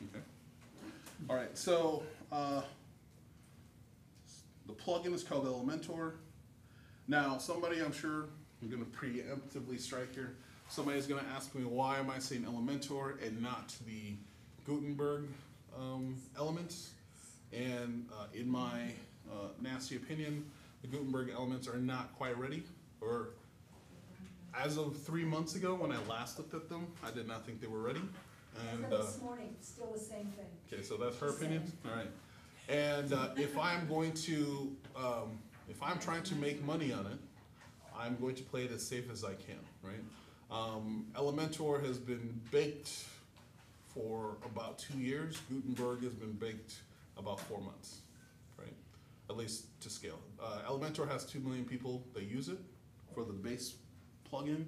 Okay. All right. So the plugin is called Elementor. Now, somebody, I'm sure, I'm going to preemptively strike here. Somebody's going to ask me, why am I saying Elementor and not the Gutenberg elements? And in my nasty opinion, the Gutenberg elements are not quite ready. Or as of 3 months ago, when I last looked at them, I did not think they were ready. And This morning, still the same thing. okay, so that's her opinion. All right. And if I'm going to, if I'm trying to make money on it, I'm going to play it as safe as I can, right? Elementor has been baked for about 2 years. Gutenberg has been baked about 4 months, right? At least to scale. Elementor has 2 million people that use it for the base plugin,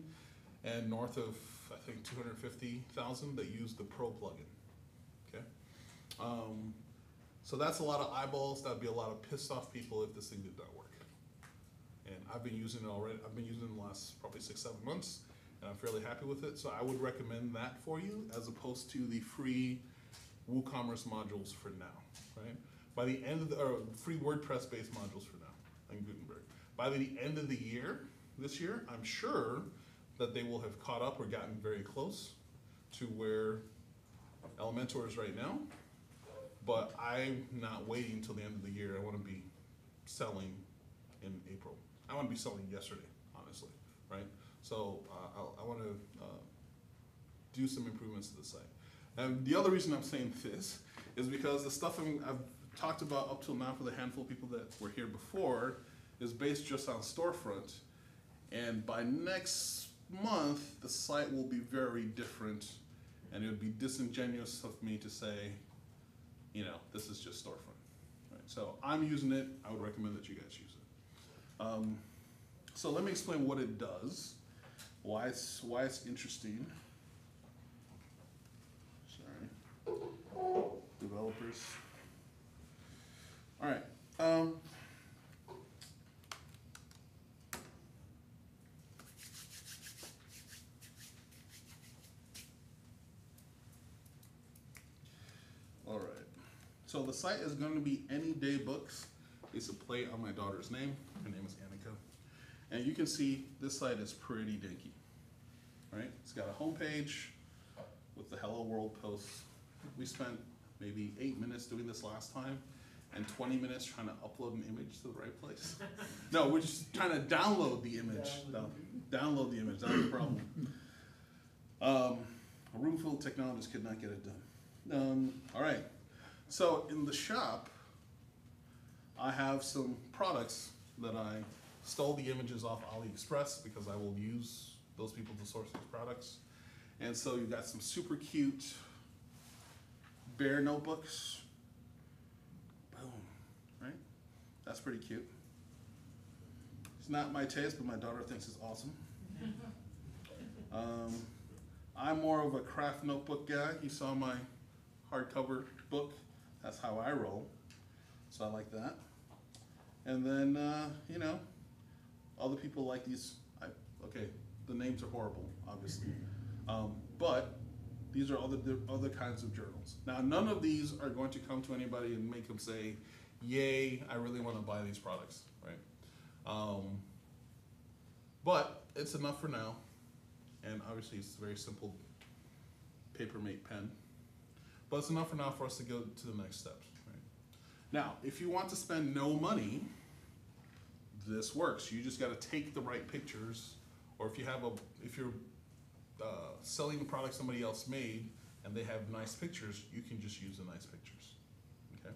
and north of, I think, 250,000 that use the Pro plugin, okay? So that's a lot of eyeballs. That'd be a lot of pissed off people if this thing did not work. And I've been using it already. I've been using it in the last probably 6-7 months, and I'm fairly happy with it. So I would recommend that for you as opposed to the free WooCommerce modules for now, right? By the end of the, or free WordPress-based modules for now in Gutenberg. By the end of the year, this year, I'm sure that they will have caught up or gotten very close to where Elementor is right now. But I'm not waiting until the end of the year. I want to be selling in April. I want to be selling yesterday, honestly, right? So I want to do some improvements to the site. And the other reason I'm saying this is because the stuff I've talked about up till now for the handful of people that were here before is based just on storefront. And by next month, the site will be very different, and it would be disingenuous of me to say, you know, this is just storefront. Right? So I'm using it. I would recommend that you guys use it. So let me explain what it does, why it's interesting. Sorry, developers. All right. All right. So the site is going to be Any Day Books. It's a play on my daughter's name. Her name is Annika. And you can see this site is pretty dinky. right? It's got a homepage with the Hello World posts. We spent maybe 8 minutes doing this last time and 20 minutes trying to upload an image to the right place. No, we're just trying to download the image. Download the image, that was the problem. A room full of technologists could not get it done. All right, so in the shop, I have some products that I stole the images off AliExpress because I will use those people to source these products. And so you've got some super cute bear notebooks. Boom, right? That's pretty cute. It's not my taste, but my daughter thinks it's awesome. I'm more of a craft notebook guy. You saw my hardcover book. That's how I roll. So I like that. And then, you know, other people like these. Okay, the names are horrible, obviously. But these are other kinds of journals. Now, none of these are going to come to anybody and make them say, yay, I really want to buy these products, right? But it's enough for now. And obviously it's a very simple Papermate pen. But it's enough for now for us to go to the next steps, right? Now, if you want to spend no money, this works. You just got to take the right pictures, or if you're selling a product somebody else made and they have nice pictures, you can just use the nice pictures. Okay.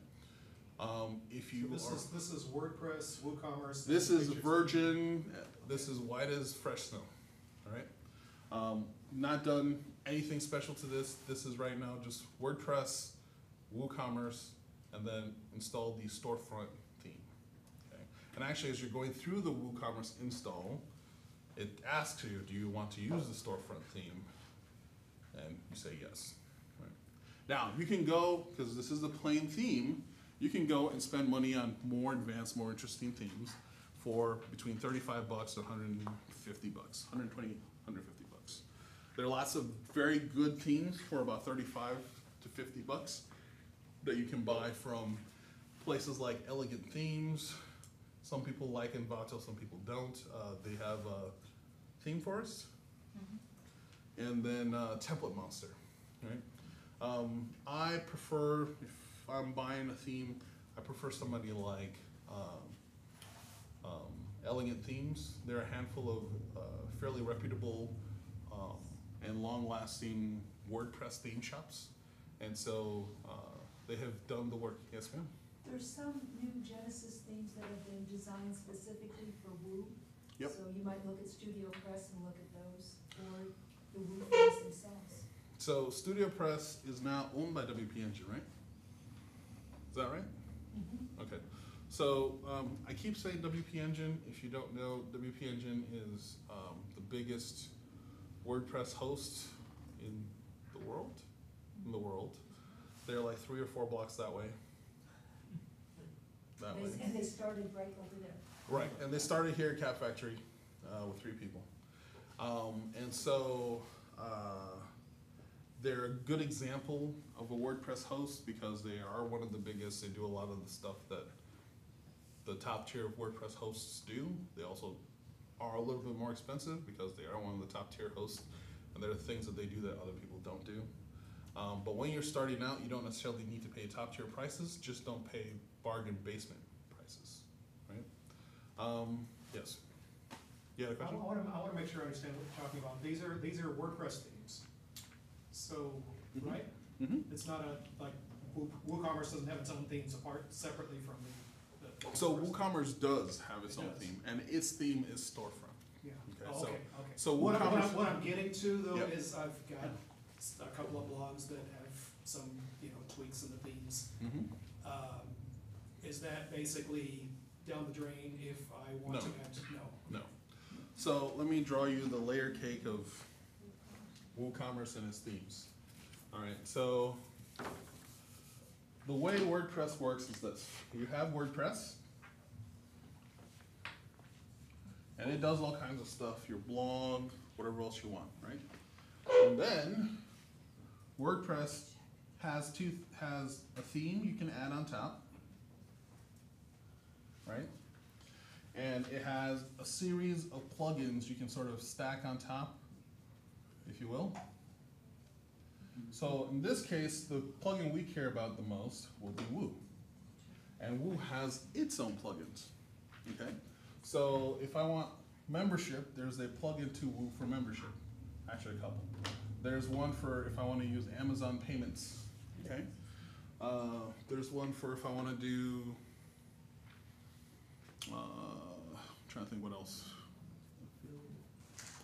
If you This is WordPress, WooCommerce. this is pictures. virgin. This is white as fresh snow. All right. Not done anything special to this. This is right now just WordPress, WooCommerce, and then install the storefront theme. Okay. And actually, as you're going through the WooCommerce install, it asks you, do you want to use the storefront theme? And you say yes. Right. Now, you can go, because this is a plain theme, you can go and spend money on more advanced, more interesting themes for between 35 bucks and 150 bucks, 120, 150 bucks. There are lots of very good themes for about 35 to 50 bucks that you can buy from places like Elegant Themes. Some people like Envato, some people don't. They have Theme Forest, and then Template Monster, right? I prefer, if I'm buying a theme, I prefer somebody like Elegant Themes. They're a handful of fairly reputable and long-lasting WordPress theme shops, and so they have done the work. Yes, ma'am? There's some new Genesis themes that have been designed specifically for Woo. Yep. So you might look at Studio Press and look at those, or the Woo themes themselves. So Studio Press is now owned by WP Engine, right? Is that right? Mm-hmm. Okay. So I keep saying WP Engine. If you don't know, WP Engine is the biggest WordPress host in the world. They're like 3 or 4 blocks that way. And they started right over there. Right, and they started here at Cat Factory with 3 people. And so they're a good example of a WordPress host because they are one of the biggest. They do a lot of the stuff that the top tier of WordPress hosts do. They also are a little bit more expensive because they are one of the top tier hosts, and there are things that they do that other people don't do. But when you're starting out, you don't necessarily need to pay top tier prices, just don't pay bargain basement prices, right? Yes. You had a I question? want to make sure I understand what you're talking about. These are WordPress themes. So, Mhm. right? Mm-hmm. It's not like WooCommerce doesn't have its own themes apart separately from the So WooCommerce does have its It own does. theme, and its theme is storefront. Yeah. Okay, Oh, so- okay. so What WooCommerce- what I'm getting to though Yep. is I've got a couple of blogs that have some, tweaks in the themes. Mm-hmm. Is that basically down the drain if I want to No. add, No. So let me draw you the layer cake of WooCommerce and its themes. All right, so the way WordPress works is this. You have WordPress, and it does all kinds of stuff, your blog, whatever else you want, right? And then WordPress has a theme you can add on top, right? And it has a series of plugins you can sort of stack on top if you will. So in this case, the plugin we care about the most will be Woo. And Woo has its own plugins, okay? So if I want membership, there's a plugin to Woo for membership. Actually, a couple. There's one for if I want to use Amazon payments, okay? There's one for if I want to do, I'm trying to think what else.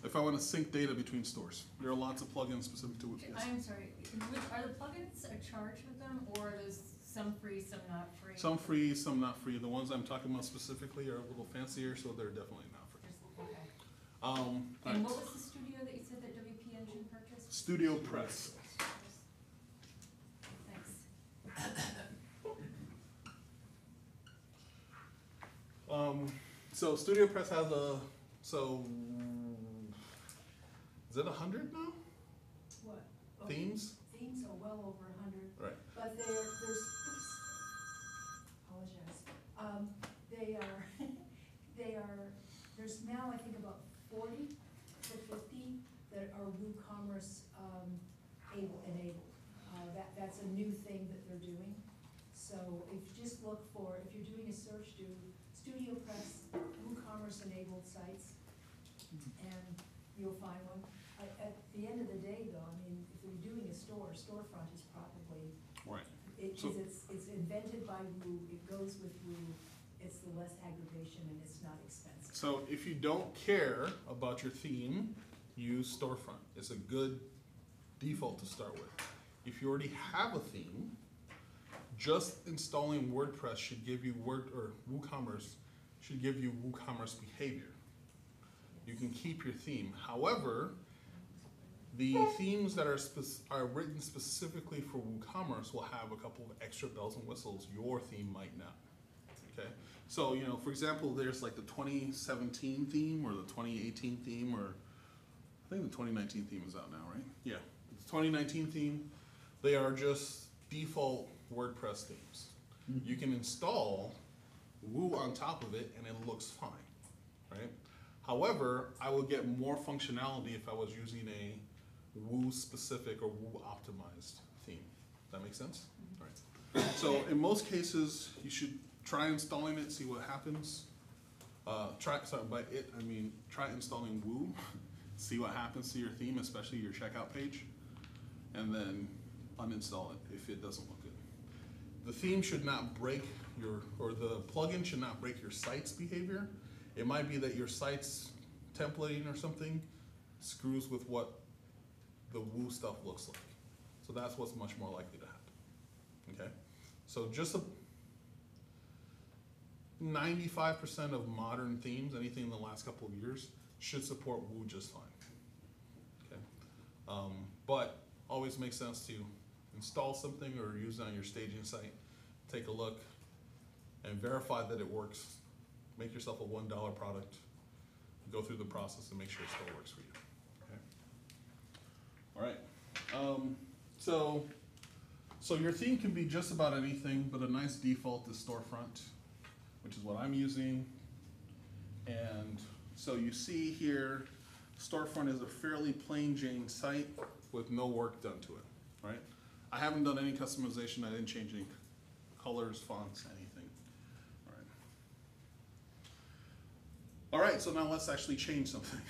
If I want to sync data between stores. There are lots of plugins specific to Woo. Yes. I'm sorry, are the plugins a charge with them, or are those some free, some not free? Some free, some not free. The ones I'm talking about specifically are a little fancier, so they're definitely not free. Okay. All right. And what was the studio that you said that WP Engine purchased? Studio Press. Thanks. So Studio Press has is it 100 now? What? Oh, Themes? Themes are well over 100. Right. But there's, apologize. There's now, I think, about 40 to 50 that are WooCommerce enabled. That's a new thing that they're doing. So if you just look for, if you're doing a search, do Studio Press WooCommerce enabled sites, and you'll find one. At the end of the day, though, I mean, if you're doing a storefront is probably, Right. it's invented by Woo, it goes with Woo, it's the less aggravation and it's not expensive. So if you don't care about your theme, use Storefront. It's a good default to start with. If you already have a theme, just installing WordPress should give you WooCommerce should give you WooCommerce behavior. You can keep your theme. However, the themes that are written specifically for WooCommerce will have a couple of extra bells and whistles your theme might not. Okay, so for example, there's like the 2017 theme or the 2018 theme, or I think the 2019 theme is out now, right? Yeah, the 2019 theme. They are just default WordPress themes. Mm-hmm. You can install Woo on top of it and it looks fine, right? However, I would get more functionality if I was using a Woo specific or Woo optimized theme. Does that make sense? Mm-hmm. All right. So in most cases, you should try installing it, see what happens. Try installing Woo, see what happens to your theme, especially your checkout page, and then uninstall it if it doesn't look good. The theme should not break the plugin should not break your site's behavior. It might be that your site's templating or something screws with what the Woo stuff looks like. So that's what's much more likely to happen, okay? So just 95% of modern themes, anything in the last couple of years, should support Woo just fine, okay? But always makes sense to install something or use it on your staging site, take a look, and verify that it works. Make yourself a $1 product, go through the process and make sure it still works for you, okay? All right, so your theme can be just about anything, but a nice default is Storefront, which is what I'm using. And so you see here, Storefront is a fairly plain Jane site with no work done to it, right? I haven't done any customization. I didn't change any colors, fonts, anything. All right, so now let's actually change something.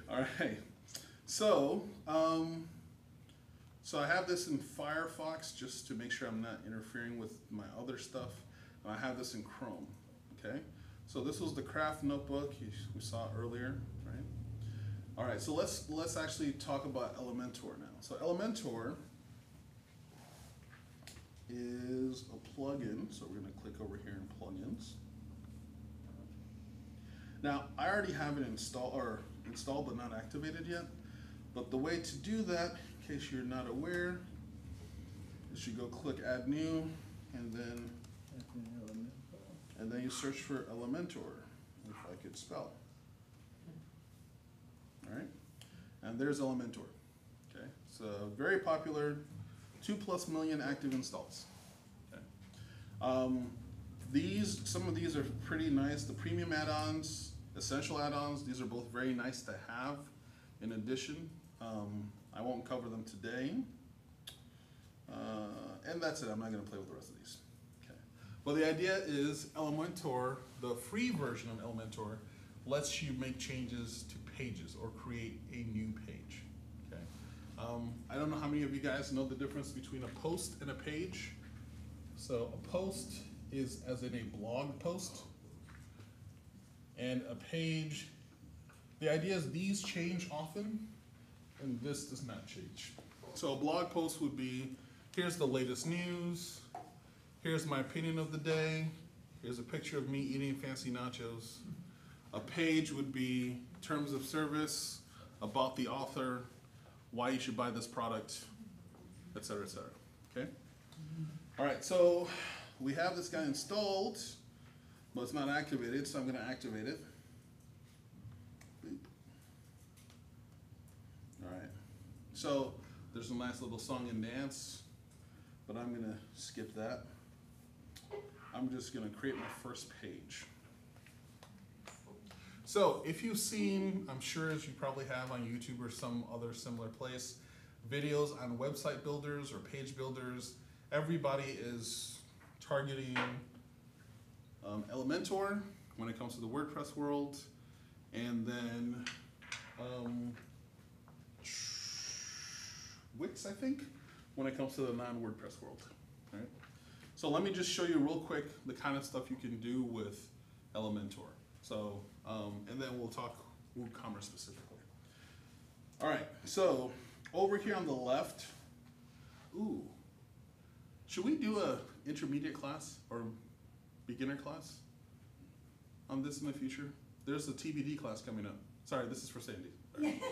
All right, so I have this in Firefox just to make sure I'm not interfering with my other stuff. And I have this in Chrome, okay? So this was the craft notebook we saw earlier, right? All right, so let's actually talk about Elementor now. So Elementor is a plugin, so we're gonna click over here in plugins. Now, I already have it installed but not activated yet. But the way to do that, in case you're not aware, is you go click Add New, and then you search for Elementor, if I could spell. All right, and there's Elementor. Okay, it's very popular, 2+ million active installs. Okay. Some of these are pretty nice. The premium add-ons, essential add-ons, these are both very nice to have in addition. I won't cover them today. And that's it, I'm not gonna play with the rest of these. Okay. But the idea is Elementor, the free version of Elementor, lets you make changes to pages or create a new page. Okay. I don't know how many of you guys know the difference between a post and a page. So a post is as in a blog post, and a page, the idea is these change often, and this does not change. So a blog post would be, here's the latest news, here's my opinion of the day, here's a picture of me eating fancy nachos. A page would be terms of service, about the author, why you should buy this product, et cetera, okay? All right, so we have this guy installed, but it's not activated, so I'm gonna activate it. Boop. All right, so there's a nice little song and dance, but I'm gonna skip that. I'm just gonna create my first page. So if you've seen, I'm sure as you probably have on YouTube or some other similar place, videos on website builders or page builders, everybody is targeting Elementor when it comes to the WordPress world, and then Wix, I think, when it comes to the non-WordPress world. All right? So let me just show you real quick the kind of stuff you can do with Elementor. So, and then we'll talk WooCommerce specifically. All right, so over here on the left, ooh, should we do a intermediate class or beginner class on this in the future? There's a TBD class coming up. Sorry, this is for Sandy. Okay,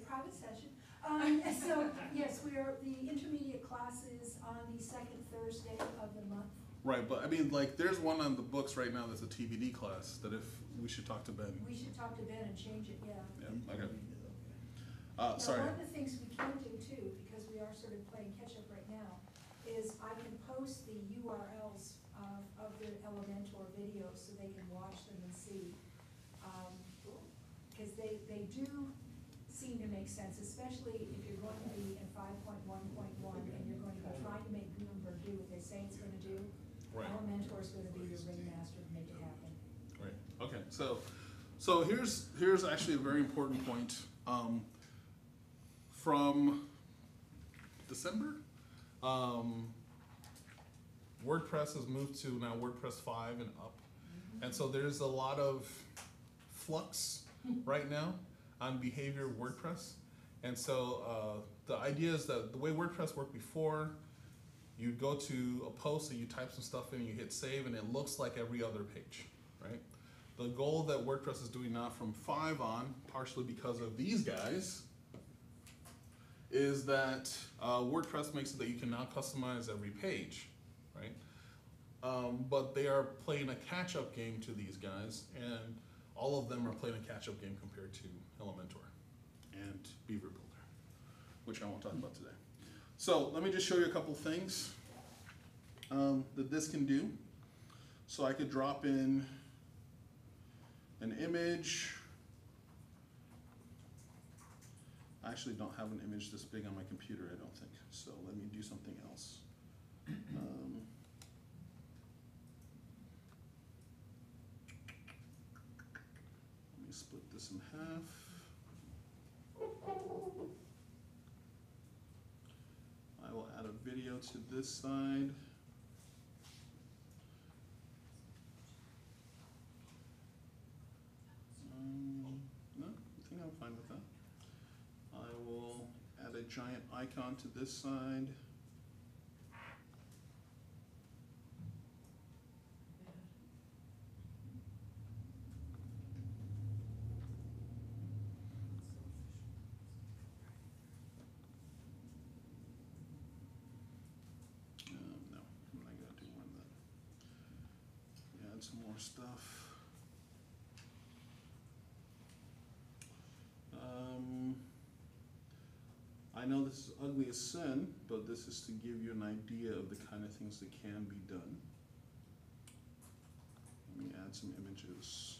private session. So yes, we are, the intermediate classes on the second Thursday of the month. Right, but I mean, like, there's one on the books right now that's a TBD class that if we should talk to Ben. We should talk to Ben and change it, yeah. Yeah, okay. Now, Sorry. one of the things we can do too, because we are sort of playing catch up right now, is I can post the URLs of the Elementor videos so they can watch them and see. Because they do seem to make sense, especially if you're going to be in 5.1.1 and you're going to be trying to make Gutenberg do what they say it's going to do. Right. Elementor is going to be your ringmaster to make it happen. Right. Okay. So here's actually a very important point. From December, WordPress has moved to now WordPress 5 and up, and so there's a lot of flux right now on behavior of WordPress. And so the idea is that the way WordPress worked before, you'd go to a post and you type some stuff in and you hit save and it looks like every other page, right? The goal that WordPress is doing now from 5 on, partially because of these guys, is that WordPress makes it that you can now customize every page, right? But they are playing a catch-up game to these guys, and all of them are playing a catch-up game compared to Elementor and Beaver Builder, which I won't talk about today. So let me just show you a couple things that this can do. So I could drop in an image. I actually don't have an image this big on my computer, I don't think. So let me do something else. Let me split this in half. I will add a video to this side. No, I think I'm fine with that. I will add a giant icon to this side. No, I'm not gonna do one that. Add some more stuff. I know this is ugly as sin, but this is to give you an idea of the kind of things that can be done. Let me add some images.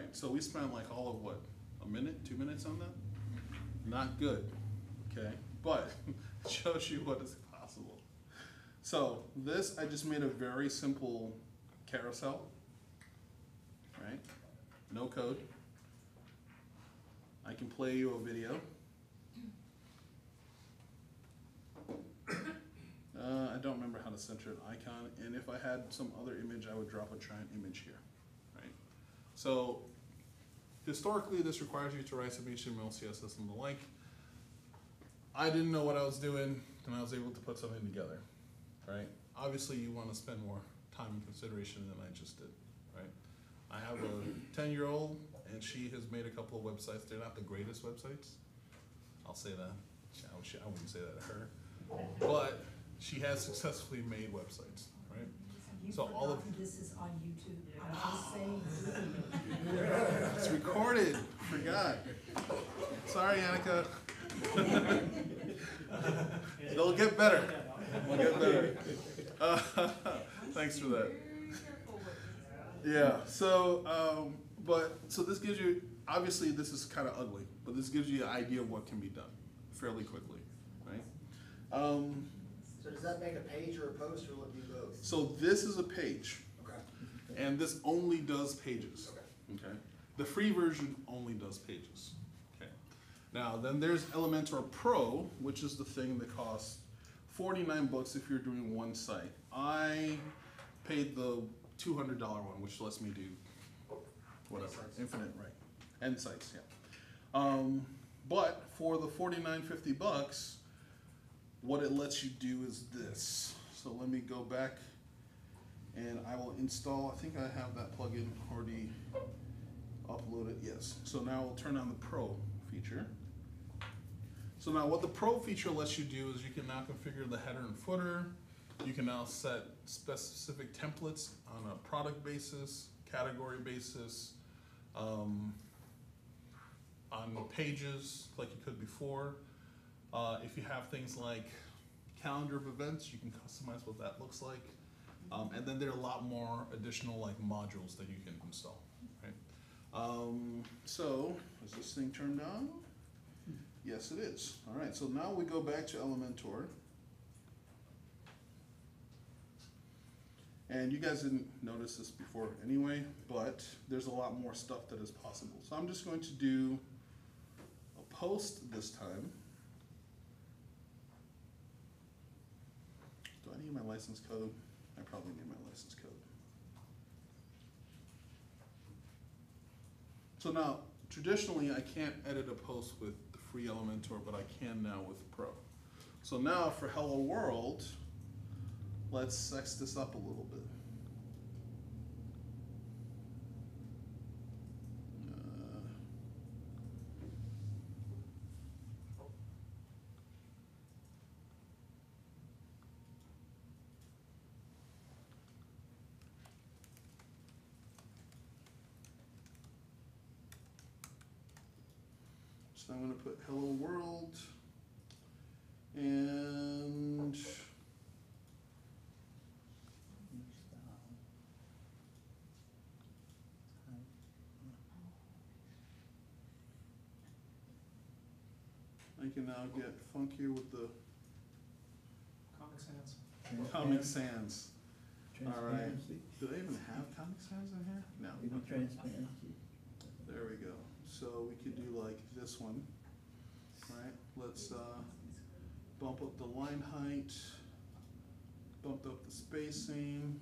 right, so we spent like all of what, a minute, 2 minutes on that? Not good, okay? But it shows you what is possible. So this, I just made a very simple carousel, right? No code. I can play you a video. I don't remember how to center an icon, and if I had some other image, I would drop a giant image here, right? So historically, this requires you to write some HTML, CSS, and the like. I didn't know what I was doing, and I was able to put something together, right? Obviously, you want to spend more time and consideration than I just did, right? I have a 10-year-old, and she has made a couple of websites. They're not the greatest websites. I'll say that. I wouldn't say that to her. But she has successfully made websites, right? You've So all of forgotten this is on YouTube. I'm just saying. it's recorded. Forgot. Sorry, Annika. They'll get better. They'll get better. Thanks for that. Yeah. So, so this gives you. Obviously, this is kind of ugly, but this gives you an idea of what can be done fairly quickly, right? So does that make a page or a post, or will it do both? So this is a page, Okay. and this only does pages. Okay. The free version only does pages. Okay. Now then, there's Elementor Pro, which is the thing that costs $49 if you're doing one site. I paid the $200 one, which lets me do whatever, infinite, right? End sites, yeah. But for the $49.50, what it lets you do is this. So let me go back and I will install, I think I have that plugin already uploaded, yes. So now I'll turn on the Pro feature. So now what the Pro feature lets you do is you can now configure the header and footer. You can now set specific templates on a product basis, category basis, on pages like you could before. If you have things like calendar of events, you can customize what that looks like. And then there are a lot more additional like modules that you can install, right? So, is this thing turned on? Yes, it is. All right, so now we go back to Elementor. And you guys didn't notice this before anyway, but there's a lot more stuff that is possible. So I'm just going to do a post this time. Do I need my license code? I probably need my license code. So now, traditionally, I can't edit a post with the free Elementor, but I can now with Pro. So now for Hello World, let's sex this up a little bit. So I'm going to put Hello World and I can now get funkier with the Comic Sans. Comic Sans. All right. Transparency. Do they even have Comic Sans in here? No. Even transparency. There we go. So we could do like this one. All right. Let's bump up the line height, bump up the spacing.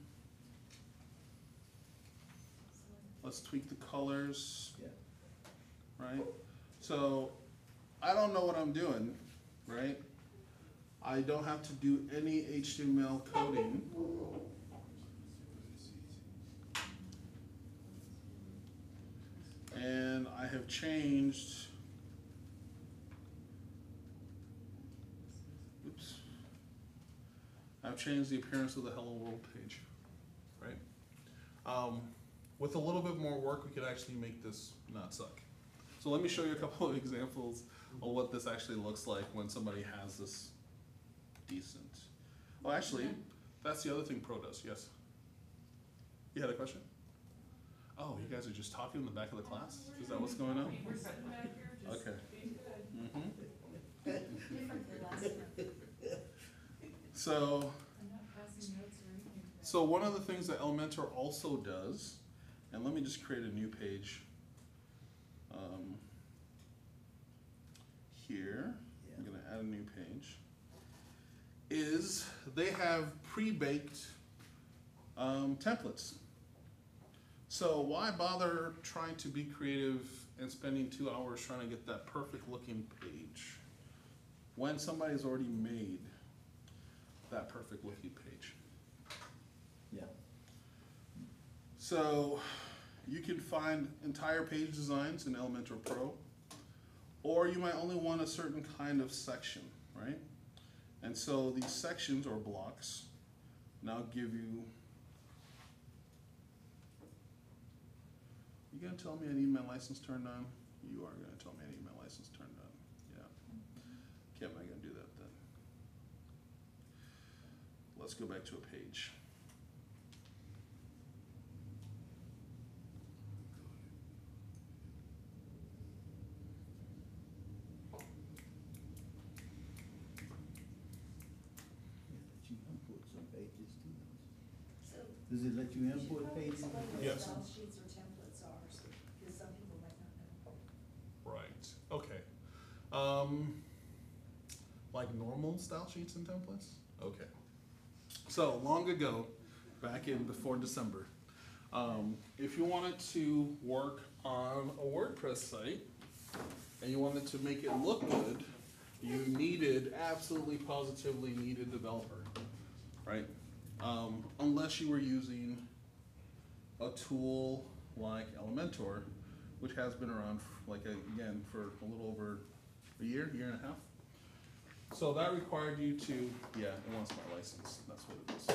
Let's tweak the colors. Yeah. Right? So I don't know what I'm doing, right? I don't have to do any HTML coding. And I have changed, oops. I've changed the appearance of the Hello World page, right? With a little bit more work, we could actually make this not suck. So let me show you a couple of examples of what this actually looks like when somebody has this decent. Oh, actually, that's the other thing Pro does, yes. You had a question? Oh, you guys are just talking in the back of the class? Is that what's going on? We're sitting back here just Okay. being good. Mm-hmm. Different than last time. So, I'm not passing notes or anything. so one of the things that Elementor also does, and let me just create a new page here. I'm gonna add a new page. Is they have pre-baked templates. So why bother trying to be creative and spending 2 hours trying to get that perfect looking page when somebody's already made that perfect looking page? Yeah. So you can find entire page designs in Elementor Pro, or you might only want a certain kind of section, right? And so these sections or blocks now give you. You gonna tell me I need my license turned on? You are gonna tell me I need my license turned on. Yeah. Okay, I'm not gonna do that then. Let's go back to a page. Let you input some pages too. So Does it let you you should input probably pages? explain what Yes. style sheets or templates are, so, because some people might not know. Right, okay. Like normal style sheets and templates? Okay. So long ago, back in before December, if you wanted to work on a WordPress site and you wanted to make it look good, you needed, absolutely positively needed a developer, right? Unless you were using a tool like Elementor, which has been around again for a little over a year and a half. So that required you to, yeah, it wants my license, that's what it is.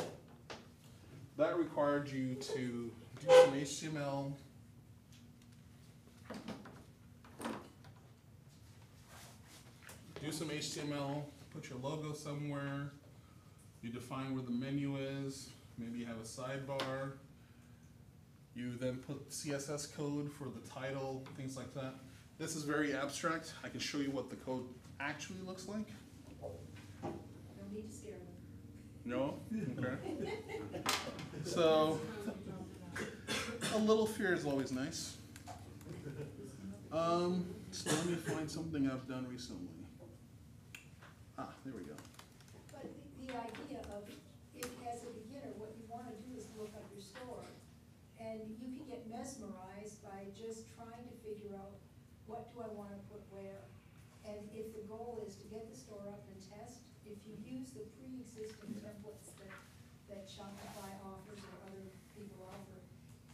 That required you to do some HTML, put your logo somewhere, you define where the menu is, maybe you have a sidebar, you then put CSS code for the title, things like that. This is very abstract. I can show you what the code actually looks like. No need to scare them. No? Okay. So, a little fear is always nice. So let me find something I've done recently. Ah, there we go. But the idea of, if as a beginner, what you wanna do is look up your store, and you can get mesmerized by just trying to figure out, what do I wanna put where? And if the goal is to get the store up and test, if you use the pre-existing templates that Shopify offers or other people offer,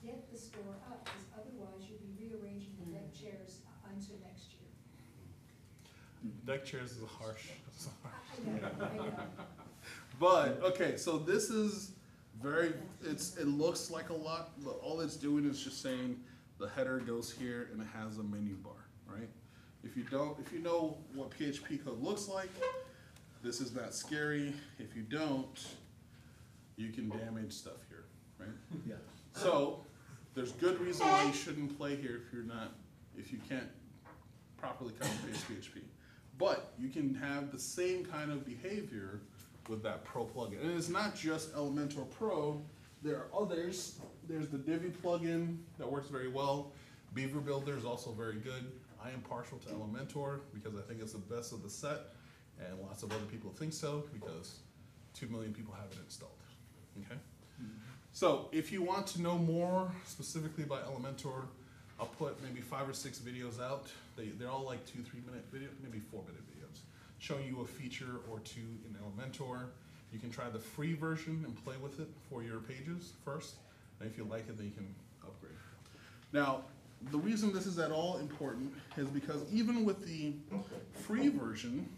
get the store up, because otherwise you'll be rearranging the deck chairs unto next year. Deck chairs is harsh. I know. But, okay, so this is it looks like a lot, but all it's doing is just saying the header goes here and it has a menu bar, right? If you know what PHP code looks like, this is not scary. If you don't, you can damage stuff here, right? Yeah. So, there's good reason why you shouldn't play here if you can't properly code PHP. But you can have the same kind of behavior with that Pro plugin. And it's not just Elementor Pro, there are others. There's the Divi plugin that works very well. Beaver Builder is also very good. I am partial to Elementor because I think it's the best of the set, and lots of other people think so because 2 million people have it installed, okay? So if you want to know more specifically about Elementor, I'll put maybe 5 or 6 videos out. They're all like 2-3 minute videos, maybe 4-minute videos, showing you a feature or two in Elementor. You can try the free version and play with it for your pages first, and if you like it, then you can upgrade. Now, the reason this is at all important is because even with the free version,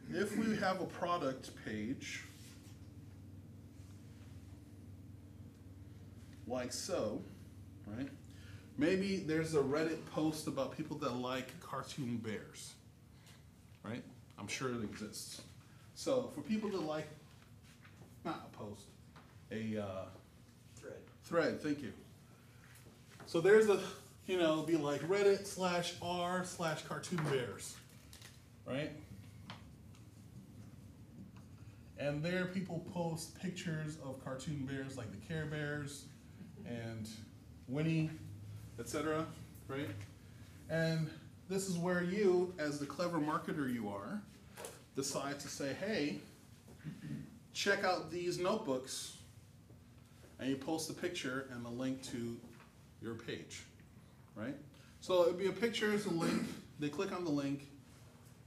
if we have a product page, like so, right? Maybe there's a Reddit post about people that like cartoon bears, right? I'm sure it exists. So for people that like, not a post, thread, thank you. So there's a, you know, it'll be like Reddit/r/cartoon bears, right? And there people post pictures of cartoon bears like the Care Bears and Winnie, etc., right? And this is where you, as the clever marketer you are, decide to say, hey, check out these notebooks, and you post a picture and a link to your page, right? So it'd be a picture, it's a link, they click on the link,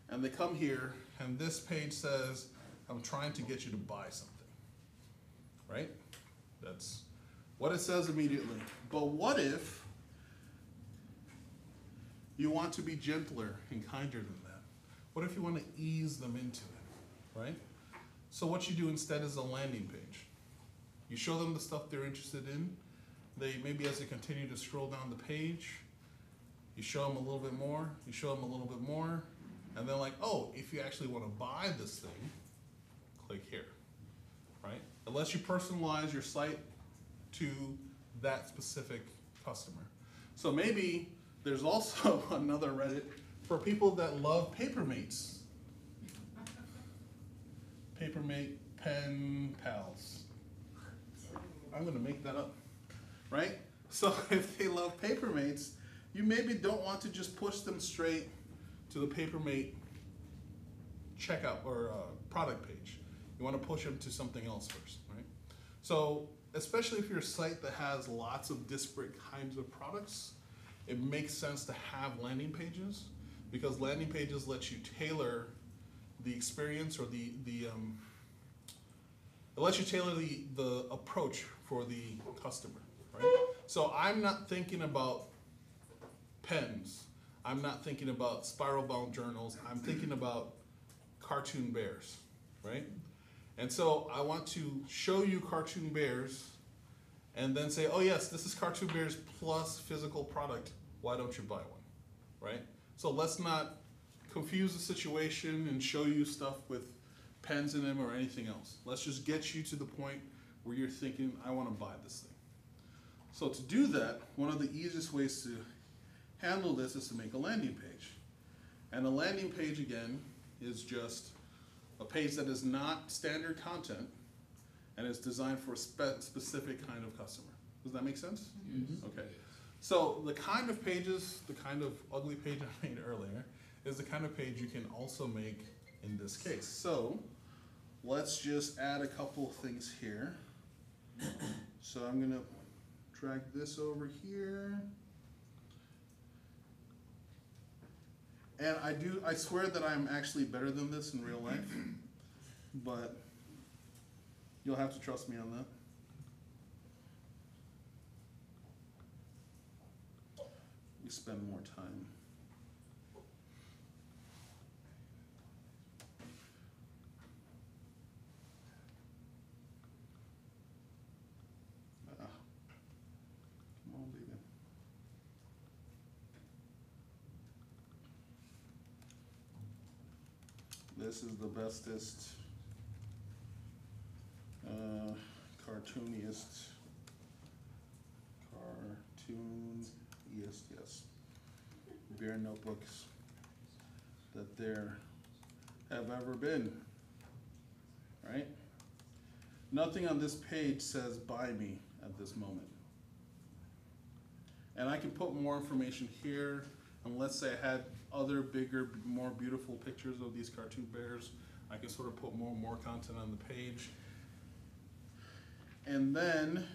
and they come here, and this page says, I'm trying to get you to buy something, right? That's what it says immediately. But what if you want to be gentler and kinder than that? What if you want to ease them into it, right? So what you do instead is a landing page. You show them the stuff they're interested in. They maybe as they continue to scroll down the page, you show them a little bit more, you show them a little bit more, and they're like, oh, if you actually want to buy this thing, click here, right? Unless you personalize your site to that specific customer. So maybe there's also another Reddit for people that love Papermates. Papermate pen pals. I'm gonna make that up, right? So if they love Papermates, you maybe don't want to just push them straight to the Papermate checkout or product page. You want to push them to something else first, right? So especially if you're a site that has lots of disparate kinds of products, it makes sense to have landing pages, because landing pages let you tailor the experience, or it lets you tailor the approach for the customer, right? So I'm not thinking about pens. I'm not thinking about spiral bound journals. I'm thinking about cartoon bears, right? And so I want to show you cartoon bears and then say, oh yes, this is cartoon bears plus physical product. Why don't you buy one, right? So let's not confuse the situation and show you stuff with pens in them or anything else. Let's just get you to the point where you're thinking, I want to buy this thing. So to do that, one of the easiest ways to handle this is to make a landing page. And a landing page, again, is just a page that is not standard content and is designed for a specific kind of customer. Does that make sense? Yes. Okay. So the kind of pages, the kind of ugly page I made earlier, is the kind of page you can also make in this case. So let's just add a couple things here. So I'm gonna drag this over here. And I swear that I'm actually better than this in real life, but you'll have to trust me on that. We spend more time. Come on, baby. This is the bestest, cartooniest, yes, bear notebooks that there have ever been, right? Nothing on this page says buy me at this moment. And I can put more information here, and let's say I had other bigger, more beautiful pictures of these cartoon bears. I can sort of put more content on the page. And then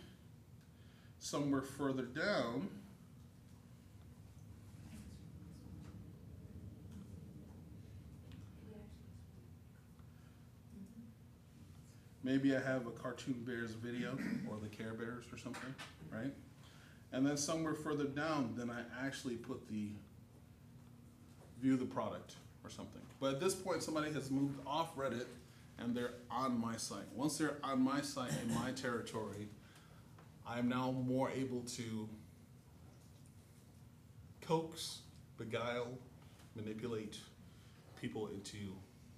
somewhere further down, maybe I have a cartoon bears video or the Care Bears or something, right? And then somewhere further down, then I actually put the view the product or something. But at this point, somebody has moved off Reddit and they're on my site. Once they're on my site in my territory, I'm now more able to coax, beguile, manipulate people into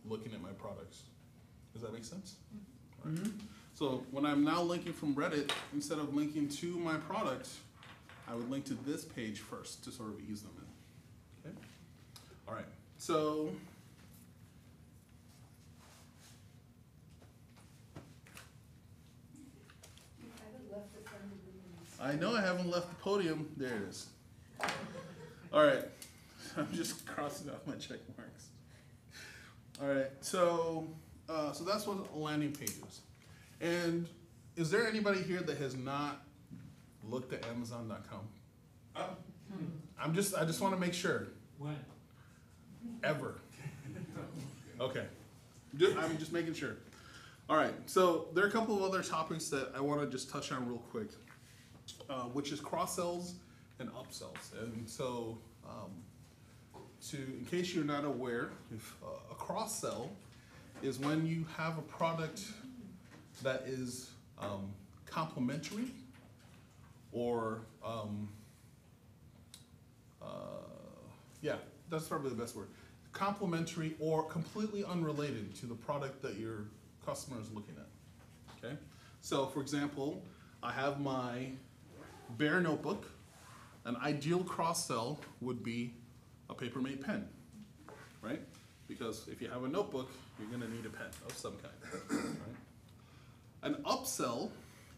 looking at my products. Does that make sense? Right. So when I'm now linking from Reddit, instead of linking to my product, I would link to this page first to sort of ease them in. Okay? All right, so You haven't left the front of the room. I know I haven't left the podium. There it is. All right, I'm just crossing off my check marks. All right, so that's what a landing page is. And is there anybody here that has not looked at Amazon.com? I just want to make sure. When? Ever. Okay. I'm just making sure. All right, so there are a couple of other topics that I want to just touch on real quick, which is cross-sells and upsells. And so, in case you're not aware, if, a cross-sell is when you have a product that is complementary or, yeah, that's probably the best word. Complementary or completely unrelated to the product that your customer is looking at, okay? So for example, I have my Bear notebook. An ideal cross-sell would be a Papermate pen, right? Because if you have a notebook, you're gonna need a pen of some kind, right? An upsell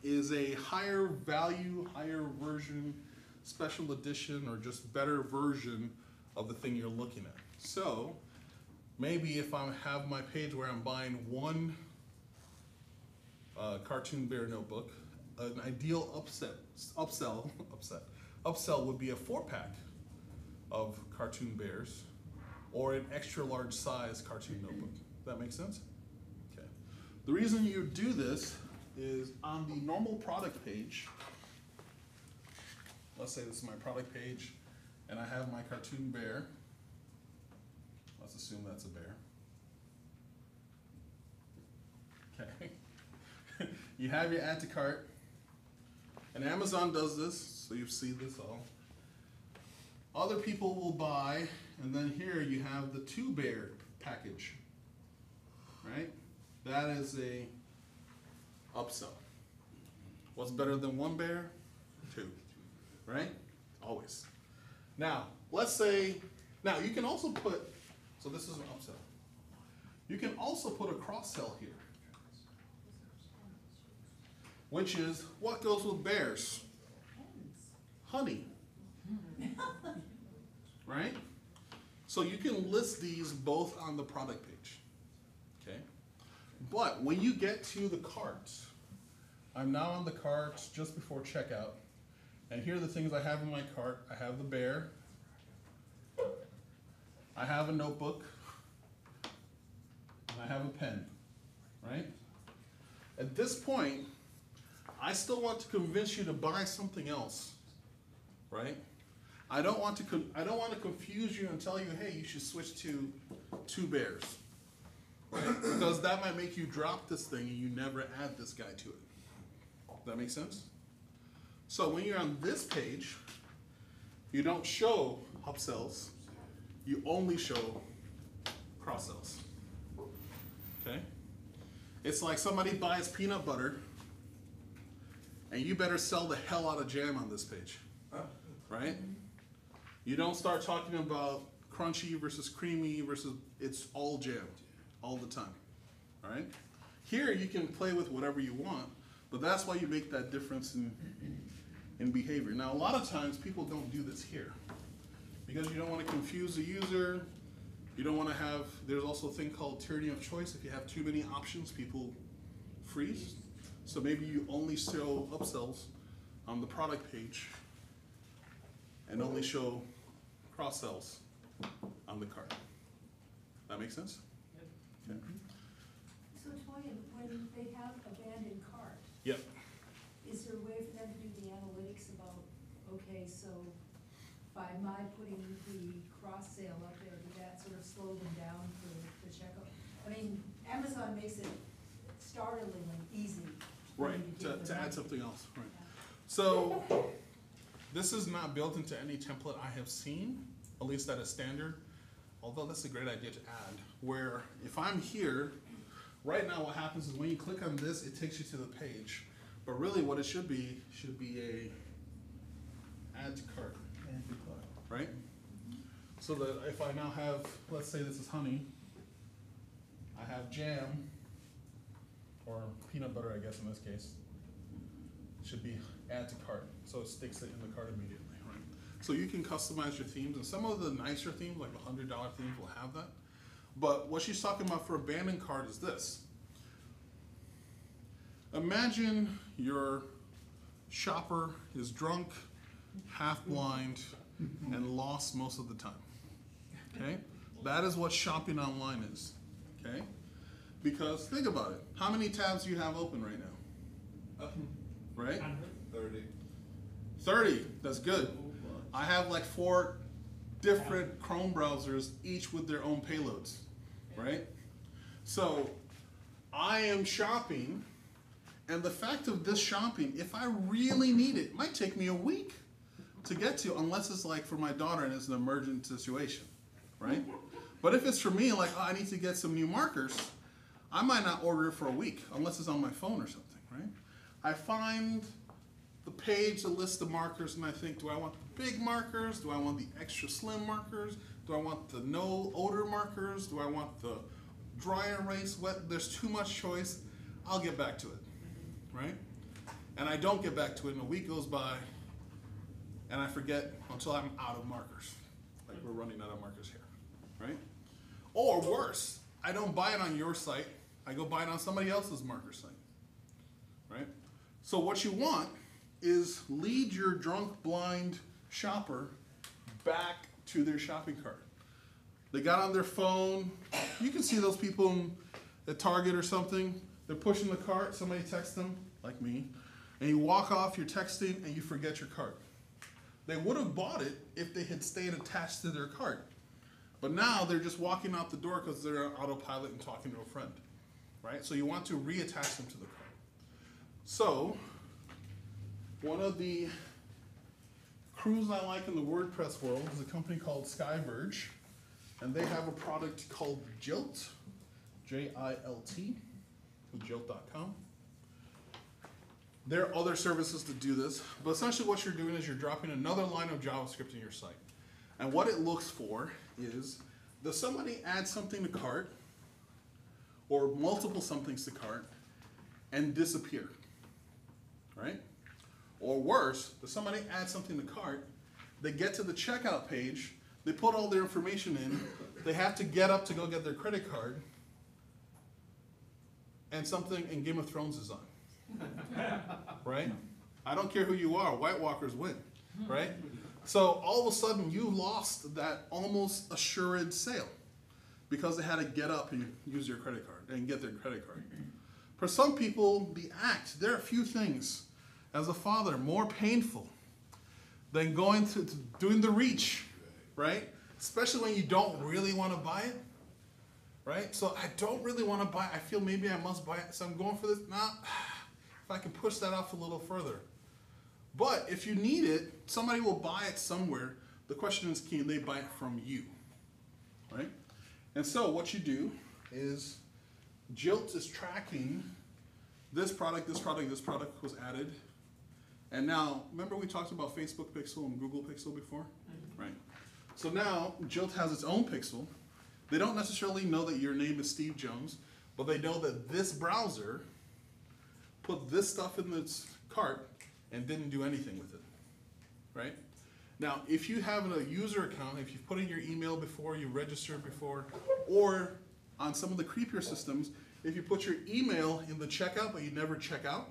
is a higher value, higher version, special edition, or just better version of the thing you're looking at. So maybe if I have my page where I'm buying one Cartoon Bear notebook, an ideal upsell would be a 4-pack of Cartoon Bears or an extra large size cartoon notebook. That make sense? Okay. The reason you do this is on the normal product page. Let's say this is my product page and I have my Cartoon Bear. Let's assume that's a bear. Okay. You have your add to cart. And Amazon does this, so you see this all. Other people will buy, and then here you have the 2-bear package, right? That is a upsell. What's better than 1 bear? 2, right? Always. Now, let's say, now you can also put, so this is an upsell. You can also put a cross-sell here, which is what goes with bears? Honey. Right? So you can list these both on the product page. Okay? But when you get to the cart, I'm now on the cart just before checkout. And here are the things I have in my cart. I have the bear. I have a notebook. And I have a pen. Right? At this point, I still want to convince you to buy something else, right? I don't want to confuse you and tell you, hey, you should switch to 2 bears, right? Because that might make you drop this thing and you never add this guy to it. Does that make sense? So when you're on this page, you don't show upsells, you only show cross-sells, okay? It's like somebody buys peanut butter and you better sell the hell out of jam on this page, right? You don't start talking about crunchy versus creamy versus, it's all jam, all the time, all right? Here you can play with whatever you want, but that's why you make that difference in behavior. Now, a lot of times people don't do this here because you don't want to confuse the user. You don't want to have, there's also a thing called tyranny of choice. If you have too many options, people freeze. So maybe you only show upsells on the product page and only show cross-sells on the cart. That make sense? Yep. Okay. So Toya, when they have abandoned cart, Yep. is there a way for them to do the analytics about, okay, so by my putting the cross sale up there, did that sort of slow them down for the checkout? I mean, Amazon makes it startlingly easy. for Right, you give to them add money. something else, right. Yeah. So, this is not built into any template I have seen, at least at a standard, although that's a great idea to add, where if I'm here Right now what happens is when you click on this, it takes you to the page. But really what it should be a add to cart, And the cart. right? So that if I now have, let's say this is honey, I have jam, or peanut butter I guess in this case, it should be add to cart. So it sticks it in the cart immediately, right? So you can customize your themes, and some of the nicer themes, like the $100 themes, will have that. But what she's talking about for abandoned cart is this. Imagine your shopper is drunk, half blind, and lost most of the time. Okay? That is what shopping online is. Okay? Because think about it. How many tabs do you have open right now? Right? 30. 30. That's good. I have like 4 different Chrome browsers, each with their own payloads. Right? So I am shopping, and the fact of this shopping, if I really need it, might take me a week to get to, unless it's like for my daughter and it's an emergent situation, right? But if it's for me, like, oh, I need to get some new markers, I might not order it for a week, unless it's on my phone or something, right? I find the page, the list of markers, and I think, do I want the big markers? Do I want the extra slim markers? Do I want the no odor markers? Do I want the dry erase wet? There's too much choice. I'll get back to it, right? And I don't get back to it, and a week goes by, and I forget until I'm out of markers. Like we're running out of markers here, right? Or worse, I don't buy it on your site. I go buy it on somebody else's marker site, right? So what you want is lead your drunk, blind shopper back to their shopping cart. They got on their phone. You can see those people at Target or something. They're pushing the cart. Somebody texts them, like me, and you walk off, you're texting, and you forget your cart. They would have bought it if they had stayed attached to their cart. But now they're just walking out the door because they're on autopilot and talking to a friend, right? So you want to reattach them to the cart. So one of the crews I like in the WordPress world is a company called Skyverge, and they have a product called Jilt, J-I-L-T, jilt.com. There are other services that do this, but essentially what you're doing is you're dropping another line of JavaScript in your site. And what it looks for is, does somebody add something to cart, or multiple somethings to cart, and disappear, right? Or worse, does somebody add something to cart, they get to the checkout page, they put all their information in, they have to get up to go get their credit card, and something in Game of Thrones is on. Right? I don't care who you are, White Walkers win, right? So all of a sudden you lost that almost assured sale because they had to get up and use your credit card and get their credit card. For some people, there are a few things as a father more painful than going to doing the reach, right? Especially when you don't really want to buy it, right? So I don't really want to buy it. I feel maybe I must buy it, so I'm going for this. Nah, if I can push that off a little further. But if you need it, somebody will buy it somewhere. The question is, can they buy it from you, right? And so what you do is Jilt is tracking this product was added. And now, remember we talked about Facebook Pixel and Google Pixel before? Right. So now Jilt has its own pixel. They don't necessarily know that your name is Steve Jones, but they know that this browser put this stuff in its cart and didn't do anything with it, right? Now, if you have a user account, if you've put in your email before, you registered before, or on some of the creepier systems, if you put your email in the checkout but you never check out,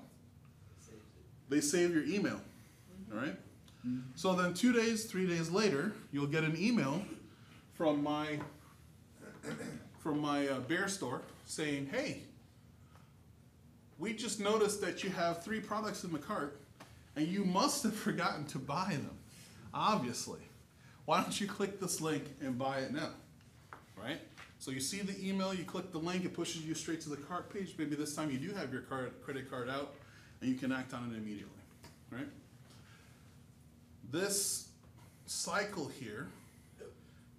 they save your email, all right? So then 2 days, 3 days later, you'll get an email from my Bear store saying, hey, we just noticed that you have 3 products in the cart and you must have forgotten to buy them, obviously. Why don't you click this link and buy it now, right? So you see the email, you click the link, it pushes you straight to the cart page. Maybe this time you do have your credit card out and you can act on it immediately, right? This cycle here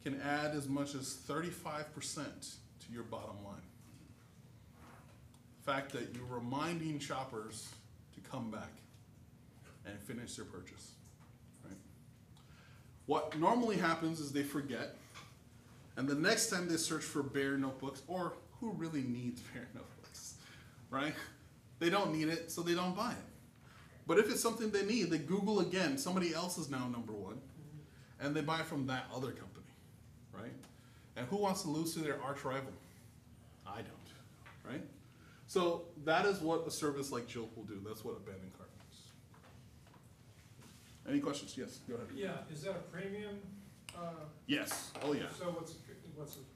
can add as much as 35% to your bottom line. fact that you're reminding shoppers to come back and finish their purchase, right? What normally happens is they forget, and the next time they search for Bear notebooks, or who really needs Bear notebooks, right? They don't need it, so they don't buy it. But if it's something they need, they Google again, somebody else is now number one, and they buy from that other company, right? And who wants to lose to their arch rival? I don't, right? So that is what a service like Jilt will do. That's what Abandoned Cart is. Any questions? Yes, go ahead. Yeah, is that a premium? Yes, oh yeah. So what's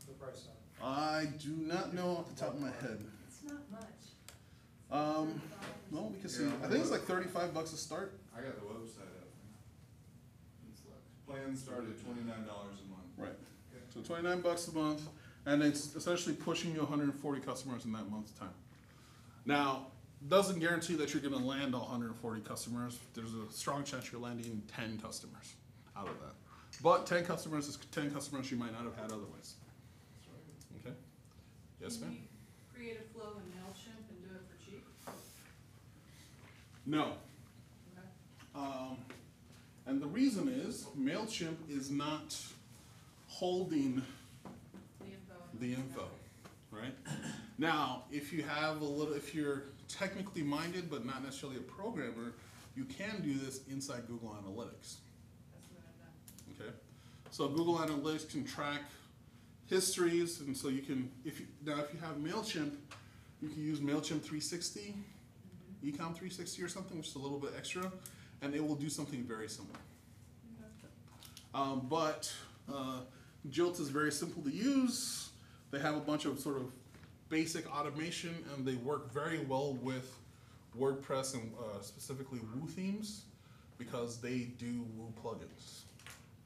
the price on I do not know off the top of my head. It's not much. No, we can see. I think it's like $35 a start. I got the website up. It's like, plans start at $29 a month. Right. So $29 a month, and it's essentially pushing you 140 customers in that month's time. Now, doesn't guarantee that you're going to land all 140 customers. There's a strong chance you're landing 10 customers out of that. But 10 customers is 10 customers you might not have had otherwise. Okay. Yes, ma'am. Can you create a flow in MailChimp and do it for cheap? No. Okay. And the reason is MailChimp is not holding the info, right? Now, if you have if you're technically minded but not necessarily a programmer, you can do this inside Google Analytics. That's what I've done. Okay, so Google Analytics can track histories, and so you can if you have MailChimp, you can use MailChimp 360, Ecom 360 or something, which is a little bit extra, and it will do something very similar. But Jilt is very simple to use. They have a bunch of sort of basic automation, and they work very well with WordPress and specifically Woo themes because they do Woo plugins.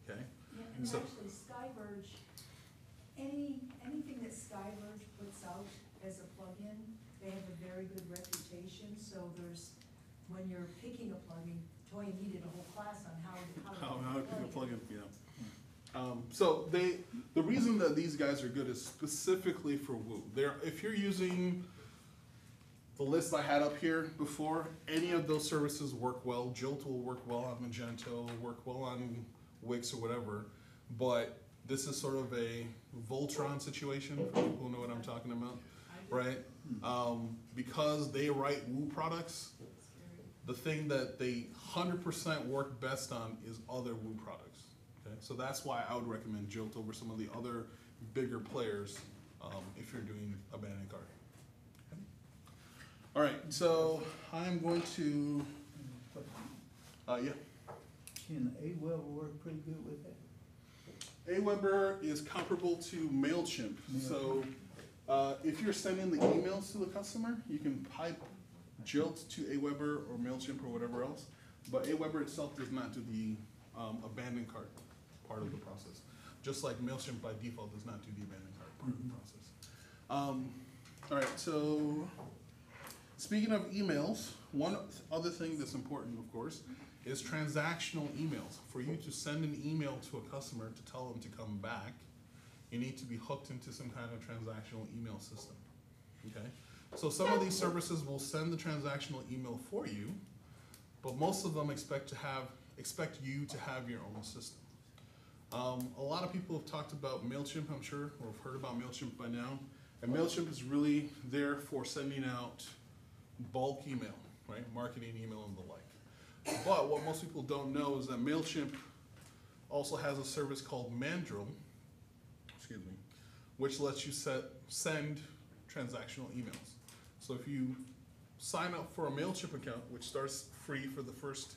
Okay. Yeah, and So- actually SkyVerge, anything that SkyVerge puts out as a plugin, they have a very good reputation. So when you're picking a plugin, Toy needed a whole class on how How to pick a plugin, yeah. So the reason that these guys are good is specifically for Woo. If you're using the list I had up here before, any of those services work well. Jilt will work well on Magento, will work well on Wix or whatever, but this is sort of a Voltron situation for people who know what I'm talking about, right? Because they write Woo products, the thing that they 100% work best on is other Woo products. Okay? So that's why I would recommend Jilt over some of the other bigger players if you're doing Abandoned Cart. Okay? All right, so I'm going to, yeah. Can Aweber work pretty good with that? Aweber is comparable to MailChimp. So if you're sending the emails to the customer, you can pipe Jilt to Aweber or MailChimp or whatever else, but Aweber itself does not do the Abandoned Cart part of the process. Just like MailChimp by default does not do the Abandoned Cart part of the process. All right, so speaking of emails, one other thing that's important, of course, is transactional emails. For you to send an email to a customer to tell them to come back, you need to be hooked into some kind of transactional email system, okay? So some of these services will send the transactional email for you, but most of them expect you to have your own system. A lot of people have talked about MailChimp, I'm sure, or have heard about MailChimp by now. And MailChimp is really there for sending out bulk email, right? Marketing email and the like. But what most people don't know is that MailChimp also has a service called Mandrill, which lets you send transactional emails. So if you sign up for a MailChimp account, which starts free for the first,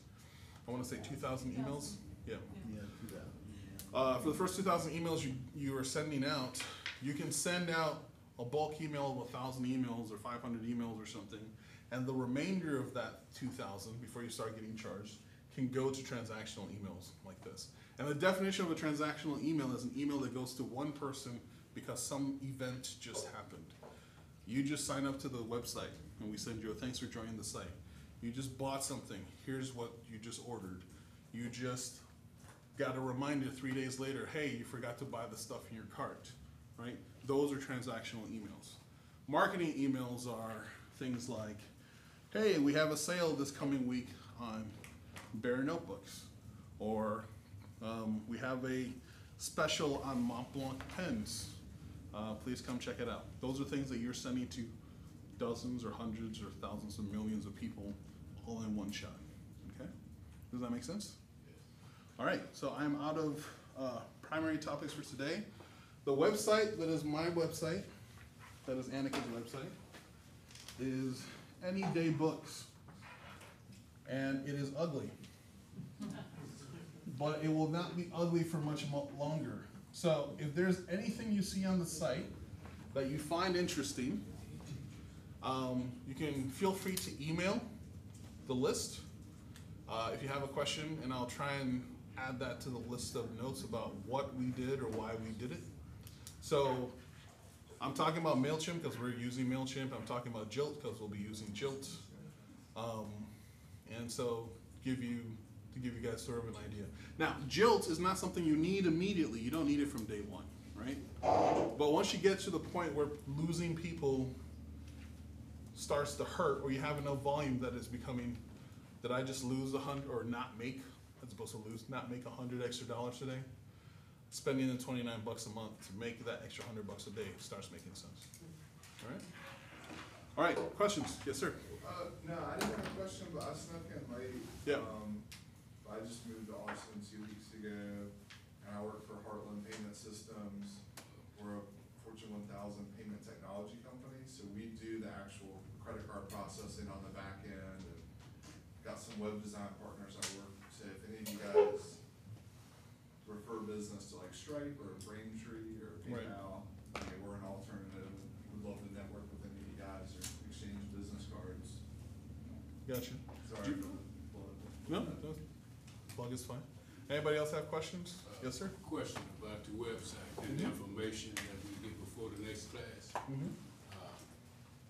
I want to say 2,000 emails. Yeah. For the first 2,000 emails you are sending out, you can send out a bulk email of 1,000 emails or 500 emails or something, and the remainder of that 2,000, before you start getting charged, can go to transactional emails like this. And the definition of a transactional email is an email that goes to one person because some event just happened. You just sign up to the website and we send you a thanks for joining the site. You just bought something. Here's what you just ordered. You just got a reminder 3 days later, hey, you forgot to buy the stuff in your cart, right? Those are transactional emails. Marketing emails are things like, hey, we have a sale this coming week on Bear notebooks, or we have a special on Mont Blanc pens. Please come check it out. Those are things that you're sending to dozens or hundreds or thousands or millions of people all in one shot. Okay? Does that make sense? All right, so I'm out of primary topics for today. The website that is my website, that is Annika's website, is Any Day Books. And it is ugly. But it will not be ugly for much longer. So if there's anything you see on the site that you find interesting, you can feel free to email the list if you have a question, and I'll try and add that to the list of notes about what we did or why we did it. So I'm talking about MailChimp because we're using MailChimp. I'm talking about Jilt because we'll be using Jilt. And so to give you guys sort of an idea. Now, Jilt is not something you need immediately. You don't need it from day one, right? But once you get to the point where losing people starts to hurt, or you have enough volume that it's becoming, did I just lose 100 or not make, as opposed to not make $100 extra today? Spending the $29 a month to make that extra $100 a day starts making sense. All right? All right, questions? Yes, sir. No, I didn't have a question, but I snuck in late. Yeah. I just moved to Austin 2 weeks ago, and I work for Heartland Payment Systems. We're a Fortune 1000 payment technology company, so we do the actual credit card processing on the back end, and got some web design partners I work with. So if any of you guys refer business to like Stripe or Braintree or PayPal, we're an alternative. We'd love to network with any of you guys or exchange business cards. Gotcha. Sorry. No, plug is fine. Anybody else have questions? Yes, sir. Question about the website and the information that we get before the next class.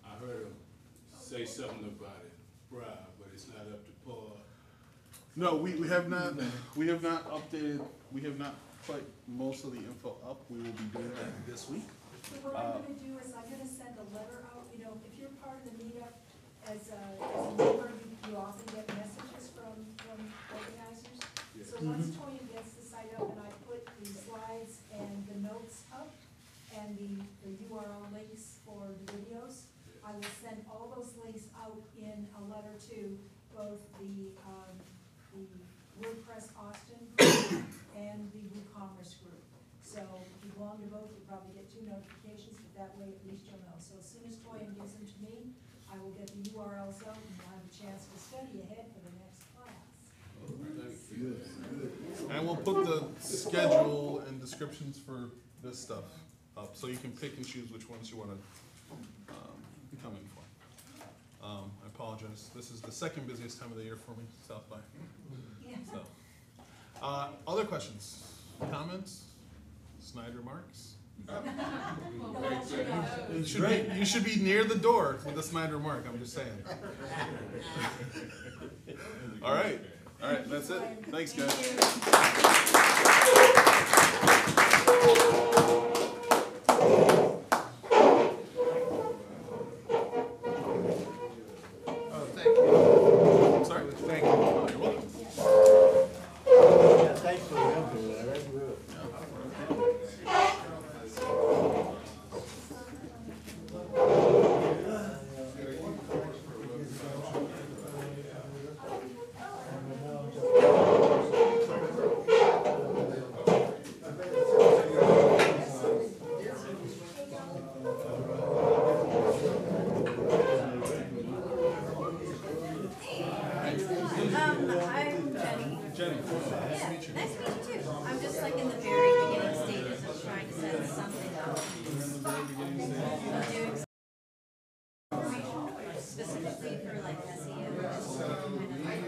I heard him say something about it, bribe, but it's not up to par. No, we have not updated, we have not put most of the info up. We will be doing that this week. So what I'm gonna do is I'm gonna send a letter out, you know, if you're part of the meetup as a member, you often get messages from organizers. So once Toya gets the site up and I put the slides and the notes up and the URL links for the videos, I will send all those links out in a letter to both the WordPress Austin group and the WooCommerce group. So if you belong to both, you'll probably get 2 notifications, but that way at least you'll know. So as soon as Toya gives them to me, I will get the URLs out and you'll have a chance to study ahead for the next class. And we'll put the schedule and descriptions for this stuff up, so you can pick and choose which ones you want to come in for. I apologize. This is the second busiest time of the year for me, South by. So, other questions, comments, snide remarks? You should be near the door with a snide remark. I'm just saying. All right, that's it. Thanks, guys.